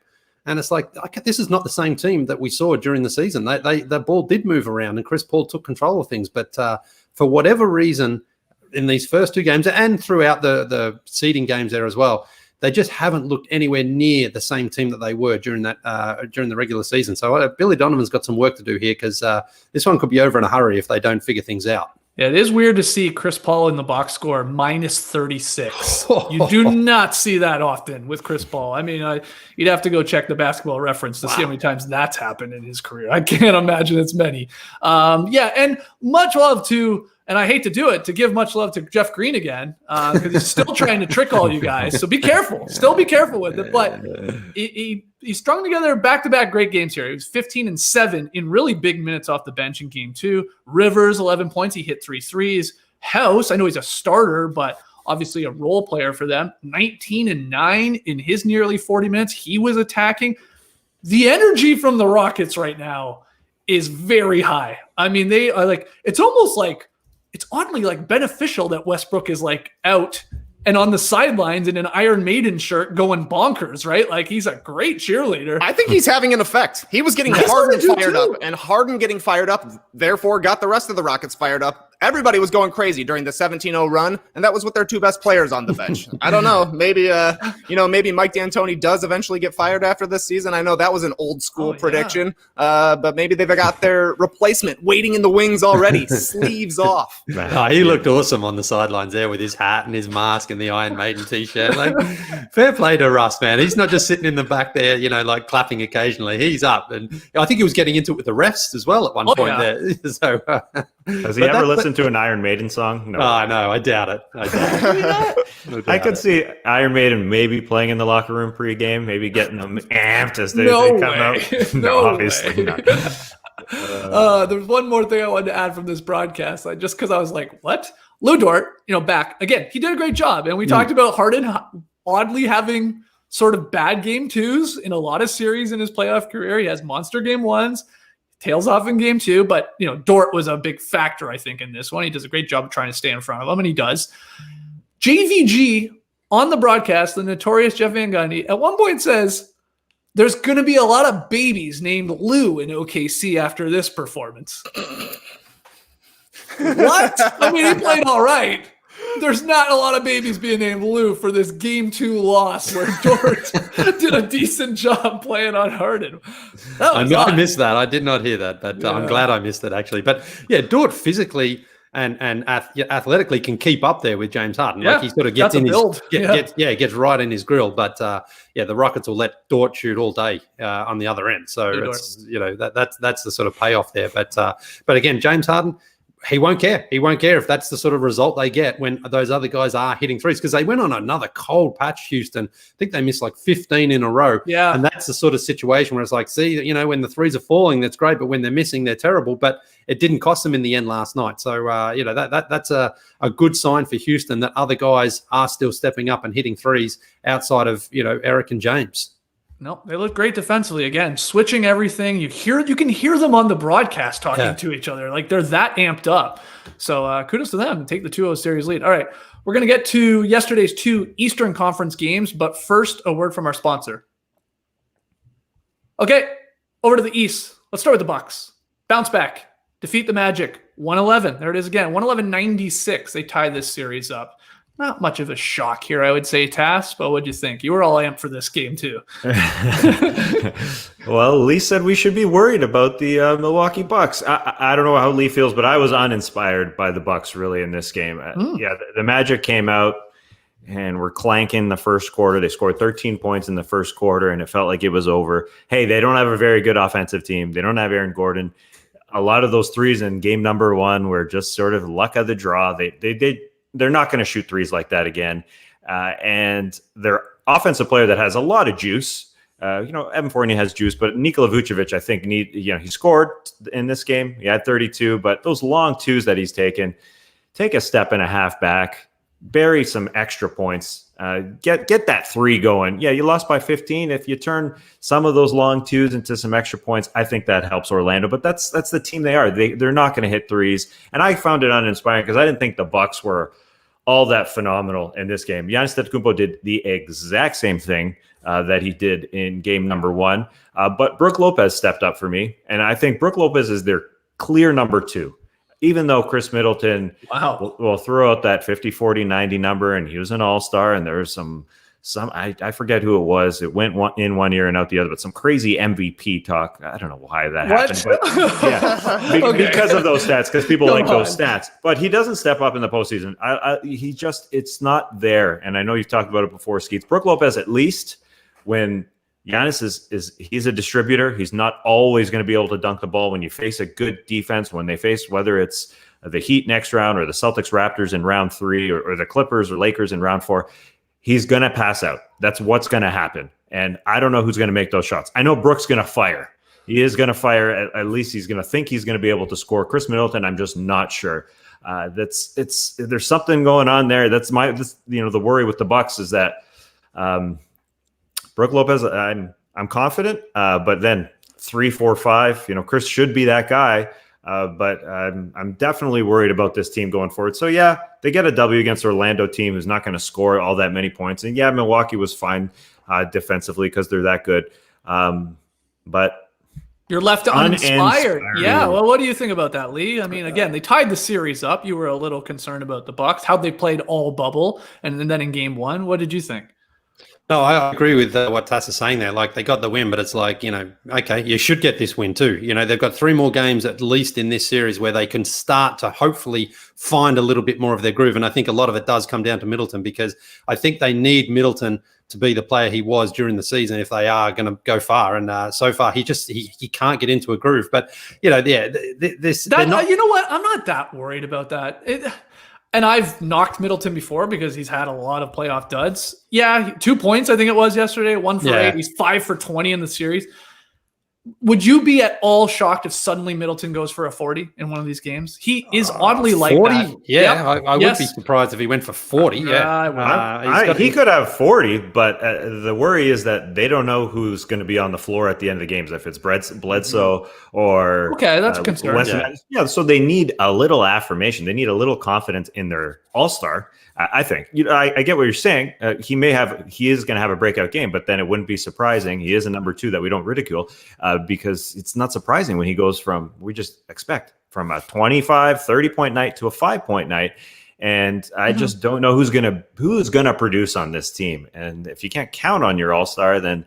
And it's like, this is not the same team that we saw during the season. The ball did move around, and Chris Paul took control of things. But for whatever reason, in these first 2 games and throughout the seeding games there as well, they just haven't looked anywhere near the same team that they were during the regular season. So Billy Donovan's got some work to do here, because this one could be over in a hurry if they don't figure things out. Yeah, it is weird to see Chris Paul in the box score -36. You do not see that often with Chris Paul. I mean, you'd have to go check the Basketball Reference to see how many times that's happened in his career. I can't imagine it's many. And much love to, and I hate to do it, to give much love to Jeff Green again, because he's still trying to trick all you guys. So be careful. Still be careful with it. But he strung together back-to-back great games here. He was 15 and 7 in really big minutes off the bench in game 2. Rivers, 11 points. He hit 3 threes. House, I know he's a starter, but obviously a role player for them. 19-9 in his nearly 40 minutes. He was attacking. The energy from the Rockets right now is very high. I mean, they are like, it's almost like, it's oddly like beneficial that Westbrook is like out and on the sidelines in an Iron Maiden shirt going bonkers, right? Like he's a great cheerleader. I think he's having an effect. He was getting Harden fired up, and Harden getting fired up, therefore got the rest of the Rockets fired up. Everybody was going crazy during the 17-0 run, and that was with their two best players on the bench. I don't know. Maybe, maybe Mike D'Antoni does eventually get fired after this season. I know that was an old school prediction, but maybe they've got their replacement waiting in the wings already, sleeves off. Oh, he looked awesome on the sidelines there with his hat and his mask and the Iron Maiden t-shirt. Like, fair play to Russ, man. He's not just sitting in the back there, like clapping occasionally. He's up, and I think he was getting into it with the refs as well at one point there. So, has he ever listened to an Iron Maiden song? No. Oh, no, I doubt it. I could see Iron Maiden maybe playing in the locker room pre-game, maybe getting them amped as they come out. No, obviously not. There's one more thing I wanted to add from this broadcast, just because I was like, what? Lou Dort, back. Again, he did a great job. And we talked about Harden oddly having sort of bad game twos in a lot of series in his playoff career. He has monster game ones, tails off in game two. But, Dort was a big factor, I think, in this one. He does a great job of trying to stay in front of him, and he does. JVG on the broadcast, the notorious Jeff Van Gundy, at one point says, there's going to be a lot of babies named Lou in OKC after this performance. What? I mean, he played all right. There's not a lot of babies being named Lou for this game 2 loss where Dort did a decent job playing on Harden. I missed that. I did not hear that, but I'm glad I missed it actually. But yeah, Dort physically and athletically can keep up there with James Harden. Like he sort of gets in gets right in his grill. But the Rockets will let Dort shoot all day on the other end. So it's that's the sort of payoff there. But again, James Harden, he won't care. He won't care if that's the sort of result they get when those other guys are hitting threes, because they went on another cold patch, Houston. I think they missed like 15 in a row. Yeah. And that's the sort of situation where it's like, see, when the threes are falling, that's great, but when they're missing, they're terrible. But it didn't cost them in the end last night. So, that's a good sign for Houston that other guys are still stepping up and hitting threes outside of, Eric and James. No, they look great defensively. Again, switching everything. You can hear them on the broadcast talking to each other. Like they're that amped up. So kudos to them. Take the 2-0 series lead. All right, we're going to get to yesterday's 2 Eastern Conference games, but first, a word from our sponsor. Okay, over to the East. Let's start with the Bucks. Bounce back. Defeat the Magic. 111. There it is again. 111-96. They tie this series up. Not much of a shock here, I would say, Tass, but what'd you think? You were all amped for this game, too. Well, Lee said we should be worried about the Milwaukee Bucks. I don't know how Lee feels, but I was uninspired by the Bucks, really, in this game. The Magic came out and were clanking the first quarter. They scored 13 points in the first quarter, and it felt like it was over. Hey, they don't have a very good offensive team. They don't have Aaron Gordon. A lot of those threes in game number 1 were just sort of luck of the draw. They're not going to shoot threes like that again. And their offensive player that has a lot of juice, Evan Fournier has juice, but Nikola Vucevic, I think, he scored in this game. He had 32, but those long twos that he's taken, take a step and a half back, bury some extra points, get that 3 going. Yeah, you lost by 15. If you turn some of those long twos into some extra points, I think that helps Orlando. But that's the team they are. They're not going to hit threes. And I found it uninspiring because I didn't think the Bucks were all that phenomenal in this game. Giannis Antetokounmpo did the exact same thing that he did in game number 1. But Brook Lopez stepped up for me. And I think Brook Lopez is their clear number 2. Even though Chris Middleton will throw out that 50, 40, 90 number, and he was an all-star, and there was some I forget who it was. It went in one ear and out the other, but some crazy MVP talk. I don't know why that happened, but because of those stats, because people like those stats. But he doesn't step up in the postseason. It's not there. And I know you've talked about it before, Skeets. Brook Lopez, at least when Giannis he's a distributor. He's not always going to be able to dunk the ball. When you face a good defense, when they face, whether it's the Heat next round or the Celtics Raptors in round 3 or the Clippers or Lakers in round 4, he's going to pass out. That's what's going to happen. And I don't know who's going to make those shots. I know Brook's going to fire. He is going to fire. At least he's going to think he's going to be able to score. Chris Middleton, I'm just not sure. There's something going on there. The worry with the Bucks is that Brook Lopez. I'm confident, but then 3, 4, 5. Chris should be that guy. But I'm definitely worried about this team going forward. So yeah, they get a W against Orlando team who's not going to score all that many points. And yeah, Milwaukee was fine defensively because they're that good. But you're left uninspired. Yeah. Well, what do you think about that, Lee? I mean, again, they tied the series up. You were a little concerned about the Bucks, how they played all bubble, and then in game 1, what did you think? No, I agree with what Tass is saying there. Like, they got the win, but it's like, okay, you should get this win too. They've got 3 more games at least in this series where they can start to hopefully find a little bit more of their groove. And I think a lot of it does come down to Middleton, because I think they need Middleton to be the player he was during the season if they are going to go far. And so far, he can't get into a groove. But, you know what? I'm not that worried about that. And I've knocked Middleton before because he's had a lot of playoff duds. Yeah, 2 points, I think it was yesterday, 1 for 8. He's 5 for 20 in the series. Would you be at all shocked if suddenly Middleton goes for a 40 in one of these games? He is oddly like 40? that. Yeah, I would be surprised if he went for 40. He could have 40, but the worry is that they don't know who's going to be on the floor at the end of the games, if it's Bledsoe or that's a concern. So they need a little affirmation. They need a little confidence in their all-star. I think I get what you're saying. He is going to have a breakout game, but then it wouldn't be surprising. He is a number 2 that we don't ridicule because it's not surprising when he goes from a 25, 30 point night to a 5 point night. And I just don't know who's going to produce on this team. And if you can't count on your all-star, then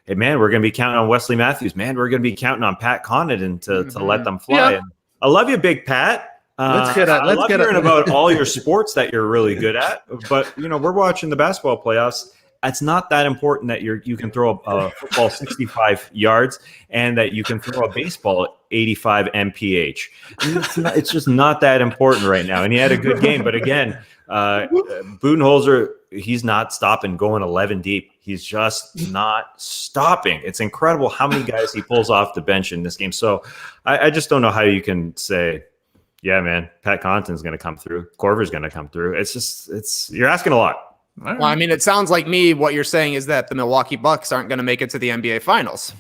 hey, man, we're going to be counting on Wesley Matthews. Man, we're going to be counting on Pat Connaughton to let them fly. Yeah. And I love you, Big Pat. Let's get hearing about all your sports that you're really good at, but we're watching the basketball playoffs. It's not that important that you can throw a football 65 yards and that you can throw a baseball 85 mph. It's just not that important right now. And he had a good game, but again, Budenholzer, he's not stopping going 11 deep. He's just not stopping. It's incredible how many guys he pulls off the bench in this game. So I just don't know how you can say, yeah, man, Pat Connaughton's going to come through. Korver's going to come through. You're asking a lot. Right. Well, I mean, it sounds like what you're saying is that the Milwaukee Bucks aren't going to make it to the NBA Finals.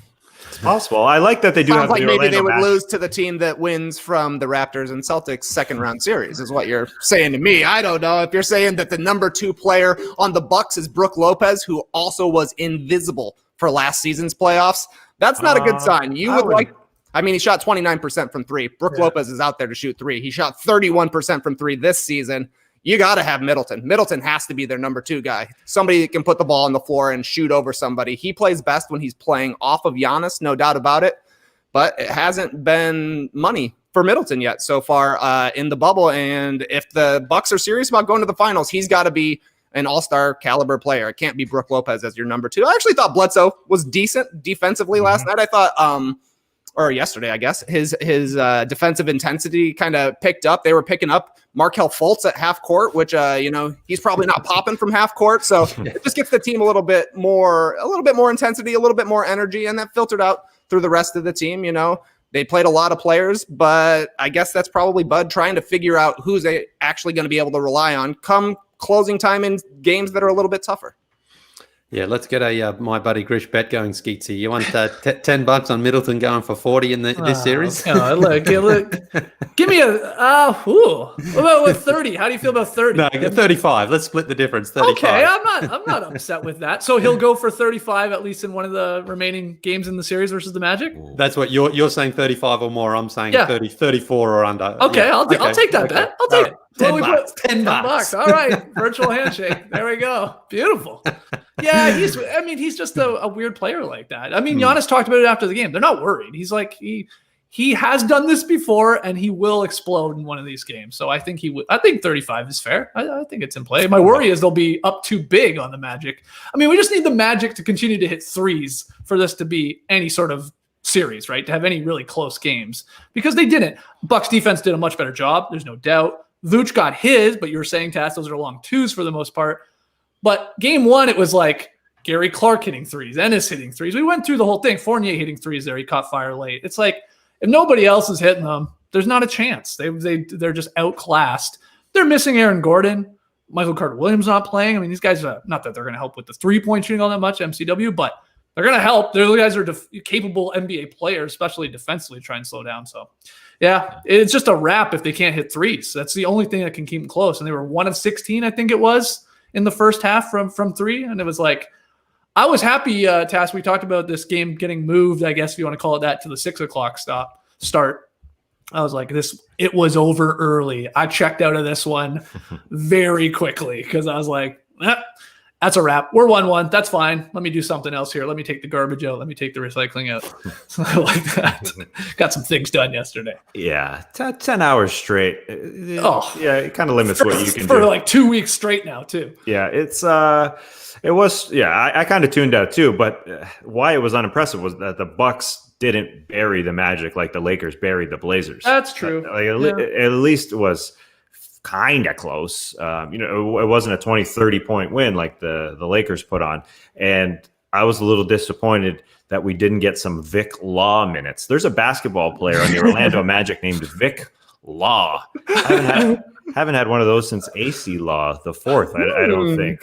It's possible. I like that they do have like maybe they would lose to the team that wins from the Raptors and Celtics second round series is what you're saying to me. I don't know if you're saying that the number 2 player on the Bucks is Brook Lopez, who also was invisible for last season's playoffs. That's not a good sign. He shot 29% from 3. Brook Lopez is out there to shoot 3. He shot 31% from 3 this season. You got to have Middleton. Middleton has to be their number 2 guy. Somebody that can put the ball on the floor and shoot over somebody. He plays best when he's playing off of Giannis, no doubt about it. But it hasn't been money for Middleton yet so far in the bubble. And if the Bucks are serious about going to the finals, he's got to be an all-star caliber player. It can't be Brook Lopez as your number 2. I actually thought Bledsoe was decent defensively last night. I thought or yesterday, I guess, his defensive intensity kind of picked up. They were picking up Markelle Fultz at half court, which, he's probably not popping from half court. So it just gets the team a little bit more intensity, a little bit more energy, and that filtered out through the rest of the team. They played a lot of players, but I guess that's probably Bud trying to figure out who's they actually going to be able to rely on come closing time in games that are a little bit tougher. Yeah, let's get a my buddy Grish bet going, Skeetsy. You want $10 on Middleton going for 40 in this series? Look. Give me what about 30? How do you feel about 30? No, 35. Let's split the difference. 35. Okay, I'm not upset with that. So he'll go for 35 at least in one of the remaining games in the series versus the Magic. That's what you're saying, 35 or more. I'm saying 30, 34 or under. Okay, I'll take that bet. I'll take it. $10. All right, virtual handshake. There we go. Beautiful. Yeah, he's just a weird player like that. I mean, Giannis talked about it after the game. They're not worried. He's like he has done this before, and he will explode in one of these games. So I think he would. I think 35 is fair. I think it's in play. My worry is they'll be up too big on the Magic. I mean, we just need the Magic to continue to hit threes for this to be any sort of series, right? To have any really close games, because they didn't. Bucks defense did a much better job. There's no doubt. Vooch got his, but you were saying, Tass, those are long 2s for the most part. But game 1, it was like Gary Clark hitting 3s, Ennis hitting 3s. We went through the whole thing. Fournier hitting 3s there. He caught fire late. It's like, if nobody else is hitting them, There's not a chance. They're just outclassed. They're missing Aaron Gordon. Michael Carter-Williams not playing. I mean, these guys, not that they're going to help with the three-point shooting all that much, MCW, but they're going to help. Those guys are capable NBA players, especially defensively, try and slow down. So, yeah, it's just a wrap if they can't hit threes. That's the only thing that can keep them close. And they were 1 of 16, I think it was, in the first half from three. And it was like, I was happy, Tass, we talked about this game getting moved, I guess if you want to call it that, to the 6 o'clock start. I was like, it was over early. I checked out of this one very quickly because I was like, that's a wrap. We're 1-1. That's fine. Let me do something else here. Let me take the garbage out. Let me take the recycling out. Something like that. Got some things done yesterday. Yeah. 10 hours straight. Yeah, it kind of limits what you can do. For like 2 weeks straight now, too. Yeah, I kind of tuned out too, but why it was unimpressive was that the Bucks didn't bury the Magic like the Lakers buried the Blazers. That's true. At least it was kind of close. It wasn't a 20, 30-point win like the Lakers put on. And I was a little disappointed that we didn't get some Vic Law minutes. There's a basketball player on the Orlando Magic named Vic Law. I haven't had one of those since AC Law, the fourth, I don't think.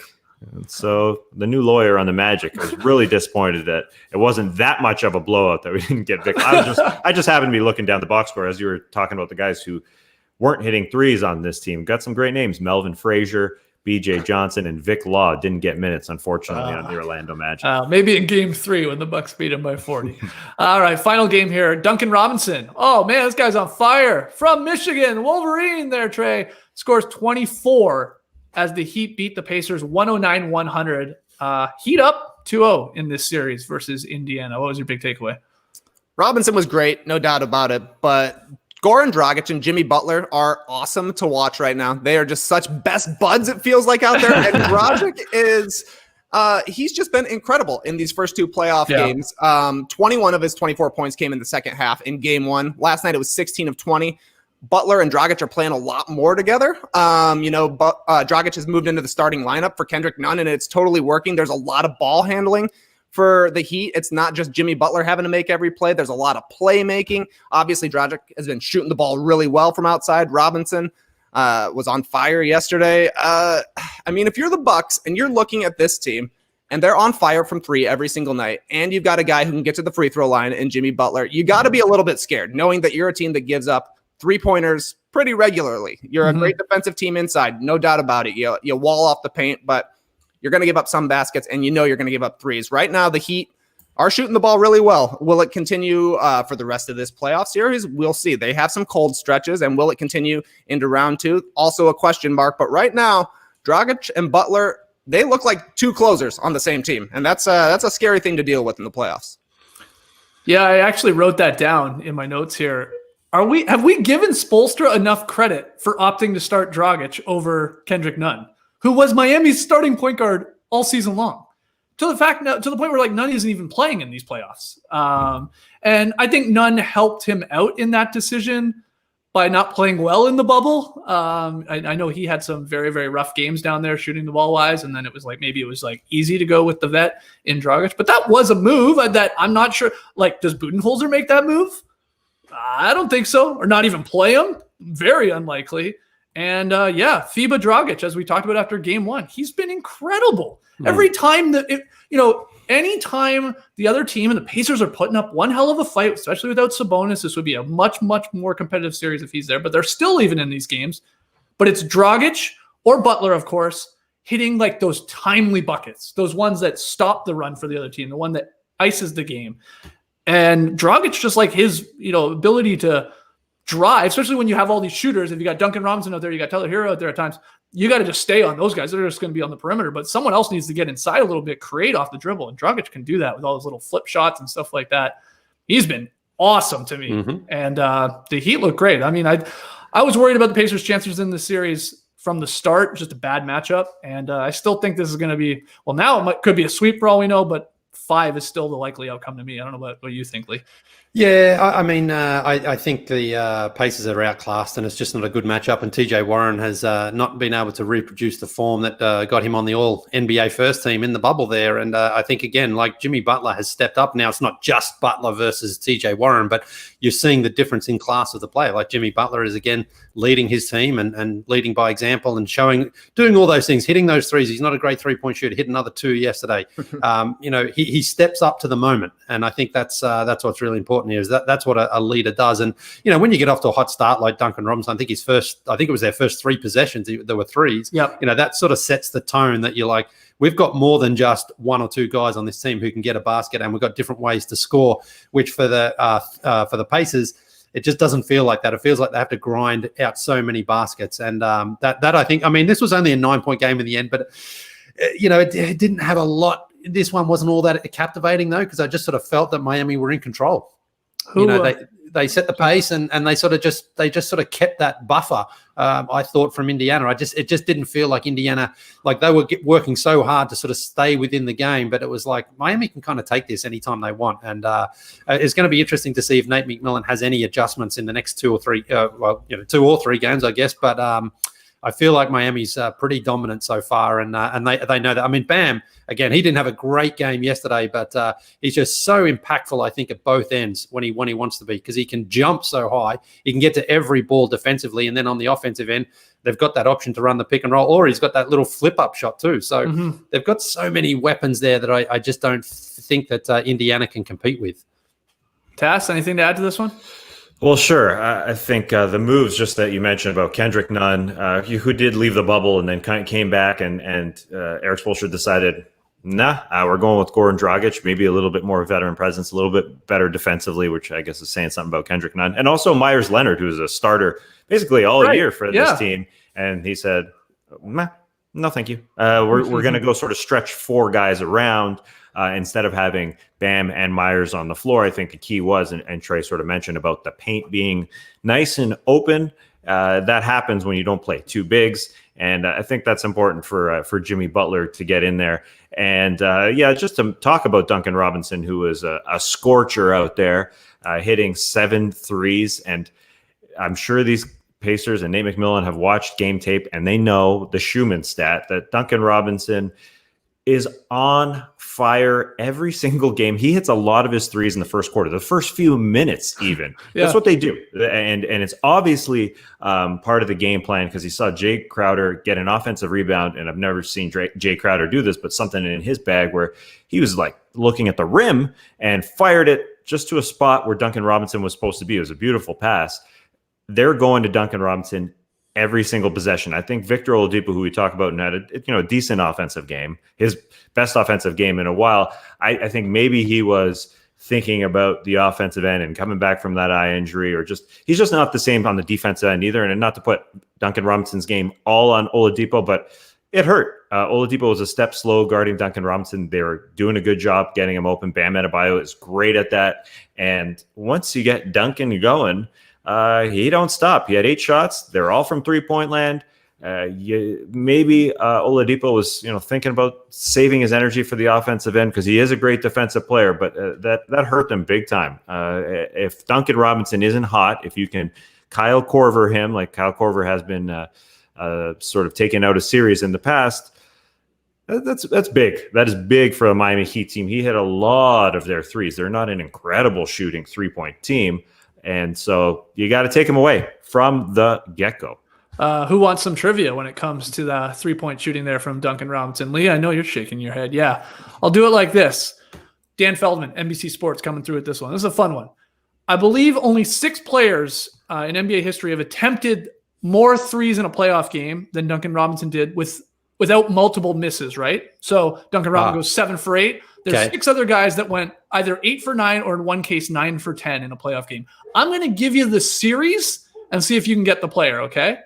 And so the new lawyer on the Magic was really disappointed that it wasn't that much of a blowout that we didn't get Vic. I just happened to be looking down the box score as you were talking about the guys who weren't hitting threes on this team. Got some great names: Melvin Frazier, BJ Johnson, and Vic Law didn't get minutes, unfortunately, on the Orlando Magic. Maybe in game 3 when the Bucks beat him by 40. All right, final game here. Duncan Robinson. Oh, man, this guy's on fire. From Michigan, Wolverine there, Trey. Scores 24 as the Heat beat the Pacers 109-100. Heat up 2-0 in this series versus Indiana. What was your big takeaway? Robinson was great, no doubt about it, but Goran Dragic and Jimmy Butler are awesome to watch right now. They are just such best buds, it feels like, out there. And Dragic is he's just been incredible in these first 2 playoff games. 21 of his 24 points came in the second half in game 1. Last night it was 16 of 20. Butler and Dragic are playing a lot more together. Dragic has moved into the starting lineup for Kendrick Nunn, and it's totally working. There's a lot of ball handling for the Heat. It's not just Jimmy Butler having to make every play. There's a lot of playmaking. Obviously, Dragic has been shooting the ball really well from outside. Robinson was on fire yesterday. If you're the Bucks and you're looking at this team and they're on fire from 3 every single night, and you've got a guy who can get to the free throw line in Jimmy Butler, you got to be a little bit scared, knowing that you're a team that gives up 3-pointers pretty regularly. You're a great defensive team inside, no doubt about it. You wall off the paint, but you're going to give up some baskets, and you're going to give up threes. Right now, the Heat are shooting the ball really well. Will it continue for the rest of this playoff series? We'll see. They have some cold stretches, and will it continue into round 2? Also a question mark. But right now, Dragic and Butler, they look like 2 closers on the same team, and that's a scary thing to deal with in the playoffs. Yeah, I actually wrote that down in my notes here. Have we given Spoelstra enough credit for opting to start Dragic over Kendrick Nunn, who was Miami's starting point guard all season long, to the point where like Nunn isn't even playing in these playoffs. And I think Nunn helped him out in that decision by not playing well in the bubble. I know he had some very, very rough games down there shooting the ball wise. And then it was like, maybe it was like easy to go with the vet in Dragic, but that was a move that I'm not sure. Like, does Budenholzer make that move? I don't think so. Or not even play him. Very unlikely. And FIBA Dragic, as we talked about after game 1, he's been incredible. Every time anytime the other team and the Pacers are putting up one hell of a fight, especially without Sabonis, this would be a much, much more competitive series if he's there, but they're still even in these games. But it's Dragic or Butler, of course, hitting like those timely buckets, those ones that stop the run for the other team, the one that ices the game. And Dragic, just like his, ability to drive, especially when you have all these shooters. If you got Duncan Robinson out there, you got Tyler Hero out there at times, you got to just stay on those guys. They're just going to be on the perimeter, but someone else needs to get inside a little bit, create off the dribble. And Dragic can do that with all those little flip shots and stuff like that. He's been awesome to me. And the Heat look great. I mean, I was worried about the Pacers' chances in the series from the start, just a bad matchup. And I still think this is going to be, well, now could be a sweep for all we know, but 5 is still the likely outcome to me. I don't know what you think, Lee. Yeah, I think the Pacers are outclassed, and it's just not a good matchup. And TJ Warren has not been able to reproduce the form that got him on the All NBA first team in the bubble there. And I think, again, like Jimmy Butler has stepped up. Now it's not just Butler versus TJ Warren, but you're seeing the difference in class of the player. Like Jimmy Butler is, again, leading his team and leading by example and doing all those things, hitting those threes. He's not a great 3-point shooter, hit another 2 yesterday. He steps up to the moment. And I think that's what's really important here, is that's what a leader does. And, when you get off to a hot start like Duncan Robinson, I think it was their first 3 possessions, there were threes. Yep. That sort of sets the tone that you're like, we've got more than just 1 or 2 guys on this team who can get a basket, and we've got different ways to score, which for the Pacers, it just doesn't feel like that. It feels like they have to grind out so many baskets. And that I think, this was only a 9-point game in the end, but, it didn't have a lot. This one wasn't all that captivating, though, because I just sort of felt that Miami were in control. They set the pace and they just kept that buffer. I thought from Indiana, it just didn't feel like Indiana, like they were working so hard to sort of stay within the game, but it was like Miami can kind of take this anytime they want. And it's going to be interesting to see if Nate McMillan has any adjustments in the next 2 or 3 games, I guess. But I feel like Miami's pretty dominant so far, and they know that. Bam, again, he didn't have a great game yesterday, but he's just so impactful, I think, at both ends when he wants to be, because he can jump so high. He can get to every ball defensively, and then on the offensive end, they've got that option to run the pick and roll, or he's got that little flip-up shot too. So they've got so many weapons there that I just don't think that Indiana can compete with. Tass, anything to add to this one? Well, sure. I think the moves just that you mentioned about Kendrick Nunn, who did leave the bubble and then kind of came back, and Eric Spoelstra decided, we're going with Goran Dragic, maybe a little bit more veteran presence, a little bit better defensively, which I guess is saying something about Kendrick Nunn. And also Myers Leonard, who was a starter basically all year for this team. And he said, no, thank you. We're going to go sort of stretch 4 guys around. Instead of having Bam and Myers on the floor. I think the key was, and Trey sort of mentioned about the paint being nice and open. That happens when you don't play 2 bigs. And I think that's important for Jimmy Butler to get in there. And just to talk about Duncan Robinson, who was a scorcher out there, hitting 7 threes. And I'm sure these Pacers and Nate McMillan have watched game tape, and they know the Schumann stat that Duncan Robinson is on fire every single game. He hits a lot of his threes in the first quarter, the first few minutes even. That's what they do. And it's obviously part of the game plan, because he saw Jay Crowder get an offensive rebound, and I've never seen Jay Crowder do this, but something in his bag where he was like looking at the rim and fired it just to a spot where Duncan Robinson was supposed to be. It was a beautiful pass. They're going to Duncan Robinson every single possession. I think Victor Oladipo, who we talk about, had a decent offensive game, his best offensive game in a while. I think maybe he was thinking about the offensive end and coming back from that eye injury, or he's just not the same on the defensive end either. And not to put Duncan Robinson's game all on Oladipo, but it hurt. Oladipo was a step slow guarding Duncan Robinson. They were doing a good job getting him open. Bam Adebayo is great at that. And once you get Duncan going, he don't stop. He had 8 shots. They're all from 3-point land. Maybe Oladipo was, thinking about saving his energy for the offensive end, because he is a great defensive player, but that hurt them big time. If Duncan Robinson isn't hot, if you can Kyle Korver him, like Kyle Korver has been sort of taken out of series in the past, that's big. That is big for a Miami Heat team. He hit a lot of their threes. They're not an incredible shooting 3-point team. And so you got to take him away from the get-go. Who wants some trivia when it comes to the 3-point shooting there from Duncan Robinson? Lee, I know you're shaking your head. Yeah, I'll do it like this. Dan Feldman, NBC Sports, coming through with this one. This is a fun one. I believe only 6 players in NBA history have attempted more threes in a playoff game than Duncan Robinson did without multiple misses, right? So Duncan Robinson goes 7 for 8. There's 6 other guys that went either 8 for 9 or in one case 9 for 10 in a playoff game. I'm going to give you the series and see if you can get the player, okay?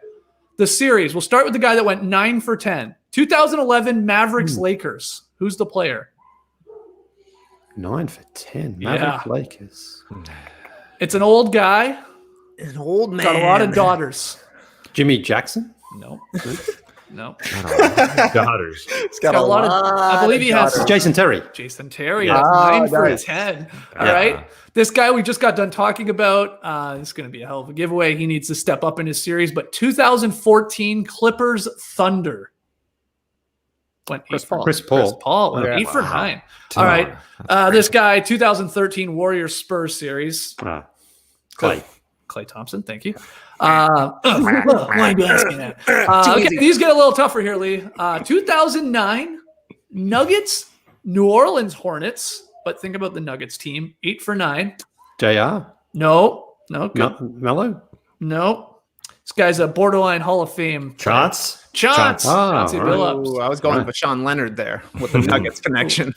The series. We'll start with the guy that went 9 for 10. 2011 Mavericks Lakers. Who's the player? 9 for 10. Mavericks Lakers. It's an old guy. An old man. Got a lot of daughters. Jimmy Jackson? No. No. Daughters. He's got a lot of. I believe he has daughters. Jason Terry. Jason Terry. Yeah. That's 9 for nice. 10. All right. This guy we just got done talking about, this is going to be a hell of a giveaway. He needs to step up in his series. But 2014 Clippers Thunder went Chris 8 for Paul. Chris Paul. Chris Paul went Yeah. 8 for 9. Wow. All right. This guy, 2013 Warriors Spurs series. Clay Thompson, thank you. Why are you asking that? Okay, these get a little tougher here, Lee. 2009 Nuggets, New Orleans Hornets, but think about the Nuggets team. 8 for 9. JR. No, good. Mello. No. This guy's a borderline Hall of Fame. Chance. Chance. Ah, Chauncey right. Billups. Ooh, I was going with Sean Leonard there with the Nuggets connection.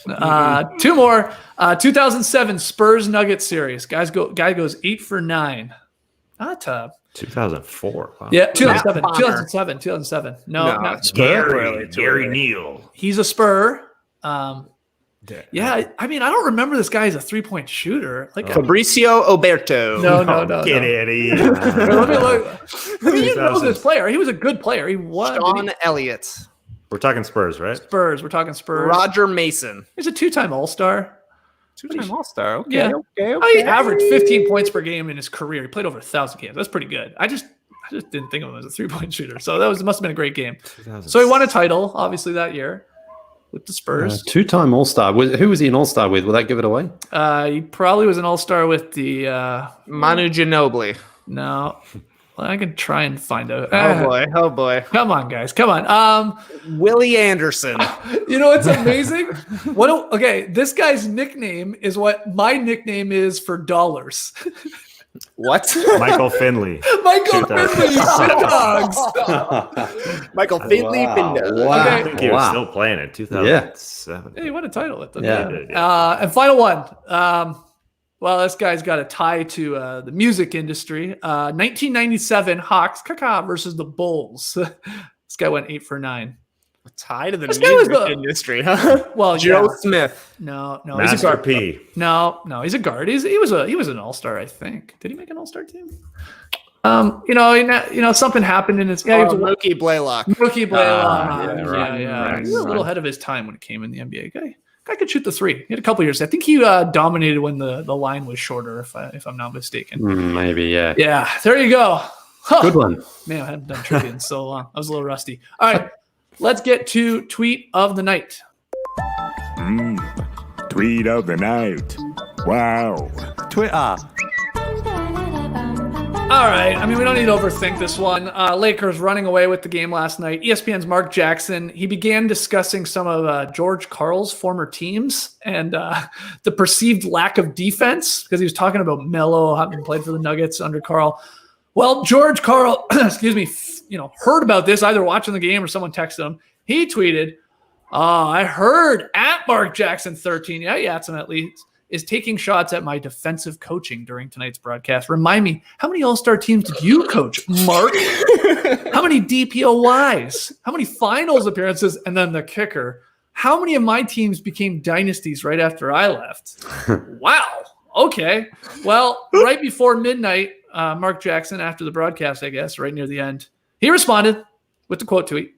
2 more. 2007 Spurs Nuggets series. Guy goes 8 for 9. Not tough. 2004. Wow. Yeah, 2007. Matt 2007. No, No, not it's Gary too early. Neal. He's a Spur. Yeah, I mean, I don't remember this guy as a 3-point shooter. Like, Fabricio Oberto. no. Get out of here. Let me look. I mean, you know this player. He was a good player. He was. Sean Elliott. We're talking Spurs, right? Spurs. We're talking Spurs. Roger Mason. He's a 2-time All-Star. Two-time All-Star. Okay, Yeah. okay. He averaged 15 points per game in his career. He played over 1,000 games. That's pretty good. I just didn't think of him as a 3-point shooter. So that must have been a great game. So he won a title, obviously, that year with the Spurs. Two-time All-Star. Who was he an All-Star with? Will that give it away? He probably was an All-Star with the Manu Ginobili. no. Well, I can try and find out. Oh boy. Come on, guys. Come on. Willie Anderson. You know what's amazing? Okay, this guy's nickname is what my nickname is for dollars. What? Michael Finley. Michael 2000. Finley, Shit Dogs. Michael Finley. Binder. Wow. I think he was still playing in 2007. Hey, what a title with them. Yeah. And final one. Well, this guy's got a tie to the music industry. 1997 Hawks versus the Bulls. This guy went 8 for 9. Tie to the This guy was music the- industry, huh? Well, Joe yeah. Smith. No, he's a Master guard. P. No, he's a guard. He was an all-star, I think. Did he make an all-star team? Something happened in his guy. He was a Mookie Blaylock. rookie Blaylock. yeah, right. Yeah. He was a little ahead of his time when it came in the NBA. Guy could shoot the 3. He had a couple years. I think he dominated when the line was shorter, if I'm not mistaken. Maybe, yeah. Yeah, there you go. Huh. Good one. Man, I haven't done trivia in so long. I was a little rusty. All right, let's get to tweet of the night. Tweet of the night. Wow. Twitter. All right. I mean, we don't need to overthink this one. Lakers running away with the game last night. ESPN's Mark Jackson, he began discussing some of George Karl's former teams and the perceived lack of defense because he was talking about Melo having played for the Nuggets under Karl. Well, George Karl, heard about this, either watching the game or someone texted him. He tweeted, I heard at Mark Jackson 13, Yatsen at least, is taking shots at my defensive coaching during tonight's broadcast. Remind me, how many All-Star teams did you coach, Mark? How many DPOYs? How many finals appearances? And then the kicker, how many of my teams became dynasties right after I left? Wow. Okay. Well, right before midnight, Mark Jackson, after the broadcast, I guess, right near the end, he responded with the quote tweet.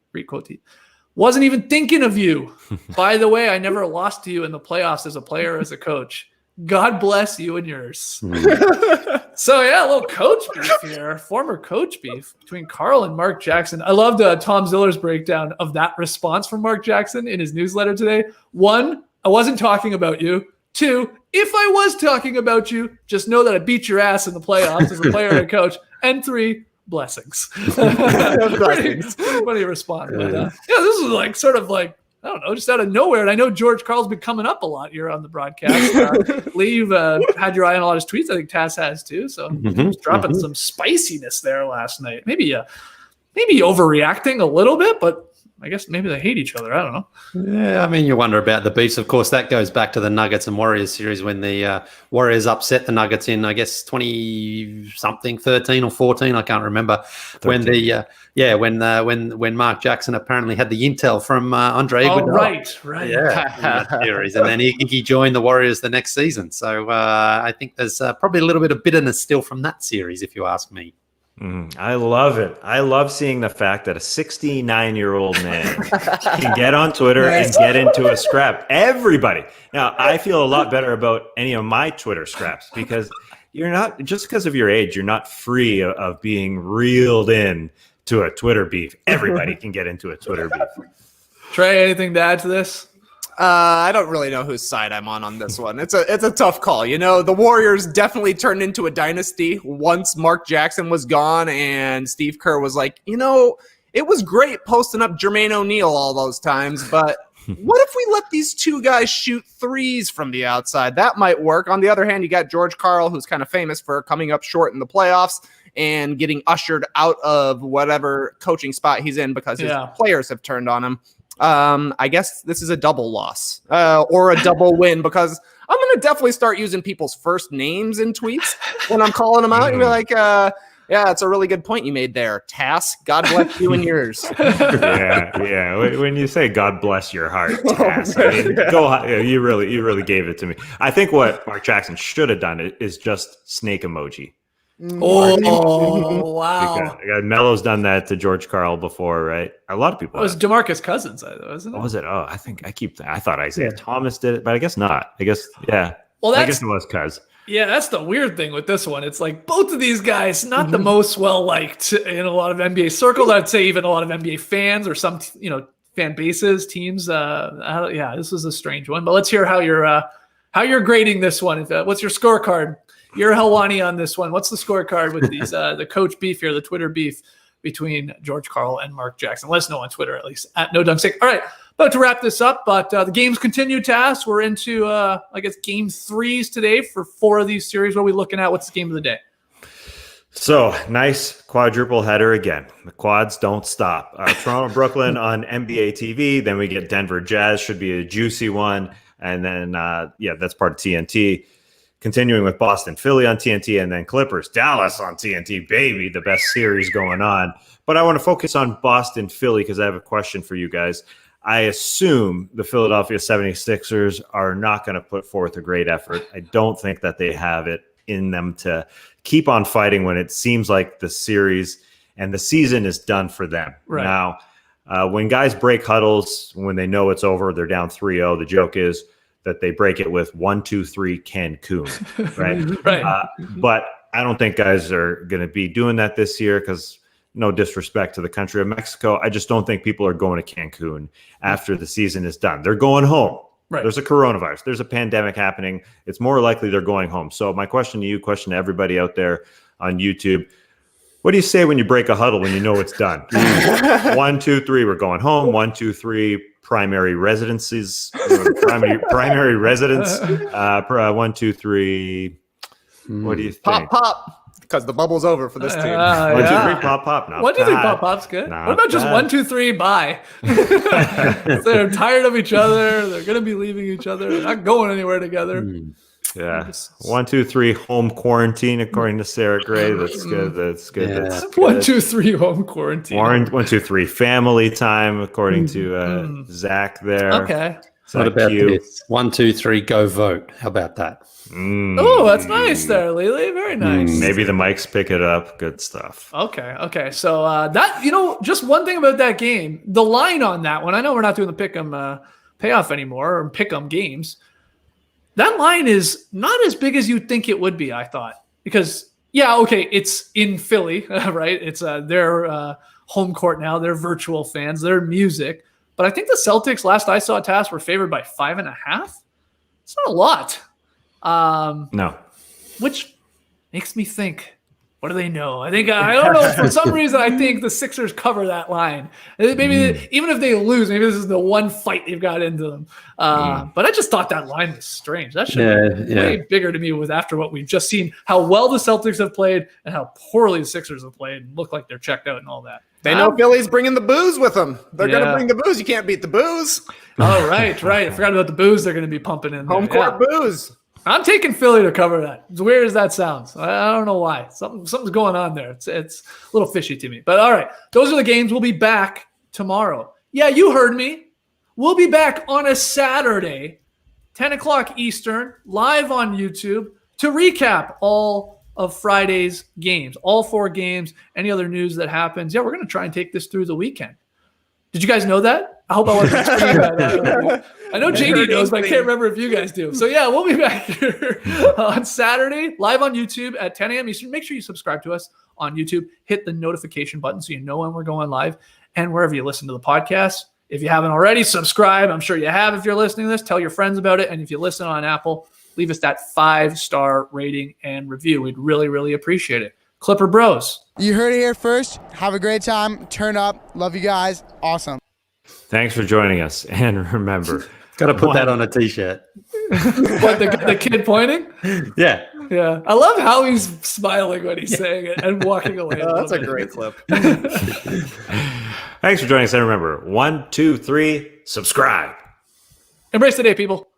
Wasn't even thinking of you. By the way, I never lost to you in the playoffs as a player, as a coach. God bless you and yours. So, yeah, a little coach beef here. Former coach beef between Karl and Mark Jackson. I loved Tom Ziller's breakdown of that response from Mark Jackson in his newsletter today. 1, I wasn't talking about you. 2, if I was talking about you, just know that I beat your ass in the playoffs as a player and a coach. And 3, blessings. Pretty funny response. But, this is like sort of like, I don't know, just out of nowhere. And I know George Karl's been coming up a lot here on the broadcast. Lee, you've had your eye on a lot of his tweets. I think Taz has too. So he was dropping some spiciness there last night. Maybe overreacting a little bit, but I guess maybe they hate each other. I don't know. Yeah, I mean, you wonder about the beefs. Of course, that goes back to the Nuggets and Warriors series when the Warriors upset the Nuggets in, I guess, 20-something, 13 or 14. I can't remember. 13. When Mark Jackson apparently had the intel from Andre Iguodala. Right. Yeah, in that series. And then he joined the Warriors the next season. So I think there's probably a little bit of bitterness still from that series, if you ask me. I love it. I love seeing the fact that a 69-year-old man can get on Twitter and get into a scrap. Everybody. Now, I feel a lot better about any of my Twitter scraps because you're not, just because of your age, you're not free of being reeled in to a Twitter beef. Everybody can get into a Twitter beef. Trey, anything to add to this? I don't really know whose side I'm on this one. It's a tough call. You know, the Warriors definitely turned into a dynasty once Mark Jackson was gone and Steve Kerr was like, you know, it was great posting up Jermaine O'Neal all those times, but what if we let these two guys shoot threes from the outside? That might work. On the other hand, you got George Karl, who's kind of famous for coming up short in the playoffs and getting ushered out of whatever coaching spot he's in because his players have turned on him. I guess this is a double loss or a double win because I'm going to definitely start using people's first names in tweets when I'm calling them out. You'll be like, yeah, it's a really good point you made there. Tass, God bless you and yours. Yeah. When you say God bless your heart, Tass, I mean, you really gave it to me. I think what Mark Jackson should have done is just snake emoji. Oh, wow. Melo's done that to George Karl before, right? A lot of people. It was DeMarcus Cousins, wasn't it? Was it? Oh, I thought Isaiah Thomas did it, but I guess not. I guess, yeah. Well, I guess it was Cuz. Yeah, that's the weird thing with this one. It's like both of these guys, not the most well-liked in a lot of NBA circles. I'd say even a lot of NBA fans or some, fan bases, teams. This was a strange one. But let's hear how you're grading this one. What's your scorecard? You're Helwani on this one. What's the scorecard with these the coach beef here, the Twitter beef between George Karl and Mark Jackson? Let us know on Twitter, at least, at NoDunkSake. All right, about to wrap this up, but the games continue, Tass. We're into, game 3s today for 4 of these series. What are we looking at? What's the game of the day? So, nice quadruple header again. The quads don't stop. Toronto, Brooklyn on NBA TV. Then we get Denver Jazz. Should be a juicy one. And then, that's part of TNT. Continuing with Boston, Philly on TNT, and then Clippers, Dallas on TNT, baby, the best series going on. But I want to focus on Boston, Philly, because I have a question for you guys. I assume the Philadelphia 76ers are not going to put forth a great effort. I don't think that they have it in them to keep on fighting when it seems like the series and the season is done for them. Right. Now, when guys break huddles, when they know it's over, they're down 3-0, the joke is that they break it with 1-2-3 Cancun, right? Right. But I don't think guys are going to be doing that this year because no disrespect to the country of Mexico. I just don't think people are going to Cancun after the season is done. They're going home. Right. There's a coronavirus. There's a pandemic happening. It's more likely they're going home. So my question to you, question to everybody out there on YouTube, what do you say when you break a huddle when you know it's done? 1, 2, 3, we're going home. 1, 2, 3, primary residences. primary residence. 1, 2, 3. What do you think? Pop. Because the bubble's over for this team. 1, 2, 3, pop. No, 1, 2, 3, pop. Good. What about just 1, 2, 3, bye? They're tired of each other. They're going to be leaving each other. They're not going anywhere together. Yeah. 1, 2, 3, home quarantine, according to Sarah Gray. That's good. Yeah. That's good. 1, 2, 3, home quarantine. 1, 2, 3, family time, according to Zach there. Okay. What about this? 1, 2, 3, go vote. How about that? Oh, that's nice there, Lily. Very nice. Maybe the mics pick it up. Good stuff. Okay. So that, just one thing about that game, the line on that one, I know we're not doing the pick 'em payoff anymore or pick 'em games. That line is not as big as you'd think it would be, I thought. Because, it's in Philly, right? It's their home court now. They're virtual fans. They're music. But I think the Celtics, last I saw, Tass, were favored by 5.5. It's not a lot. No. Which makes me think, what do they know? I don't know. For some reason, I think the Sixers cover that line. Maybe even if they lose, maybe this is the one fight they've got into them. But I just thought that line was strange. That should be way bigger to me with after what we've just seen, how well the Celtics have played and how poorly the Sixers have played and look like they're checked out and all that. They know Philly's bringing the booze with them. They're going to bring the booze. You can't beat the booze. Oh, right. I forgot about the booze they're going to be pumping in there. Home court booze. I'm taking Philly to cover that. As weird as that sounds, I don't know why. Something's going on there. It's a little fishy to me. But all right, those are the games. We'll be back tomorrow. Yeah, you heard me. We'll be back on a Saturday, 10 o'clock Eastern, live on YouTube to recap all of Friday's games, all 4 games, any other news that happens. Yeah, we're going to try and take this through the weekend. Did you guys know that? I hope I wasn't screaming that. I know JD knows, but I can't remember if you guys do. So yeah, we'll be back here on Saturday, live on YouTube at 10 a.m. Eastern. Make sure you subscribe to us on YouTube. Hit the notification button so you know when we're going live. And wherever you listen to the podcast, if you haven't already, subscribe. I'm sure you have if you're listening to this. Tell your friends about it. And if you listen on Apple, leave us that 5-star rating and review. We'd really, really appreciate it. Clipper Bros. You heard it here first. Have a great time. Turn up. Love you guys. Awesome. Thanks for joining us. And remember, Got to put that on a t-shirt. What, the kid pointing? Yeah. Yeah. I love how he's smiling when he's saying it and walking away. That's a great clip. Thanks for joining us. And remember, 1, 2, 3, subscribe. Embrace the day, people.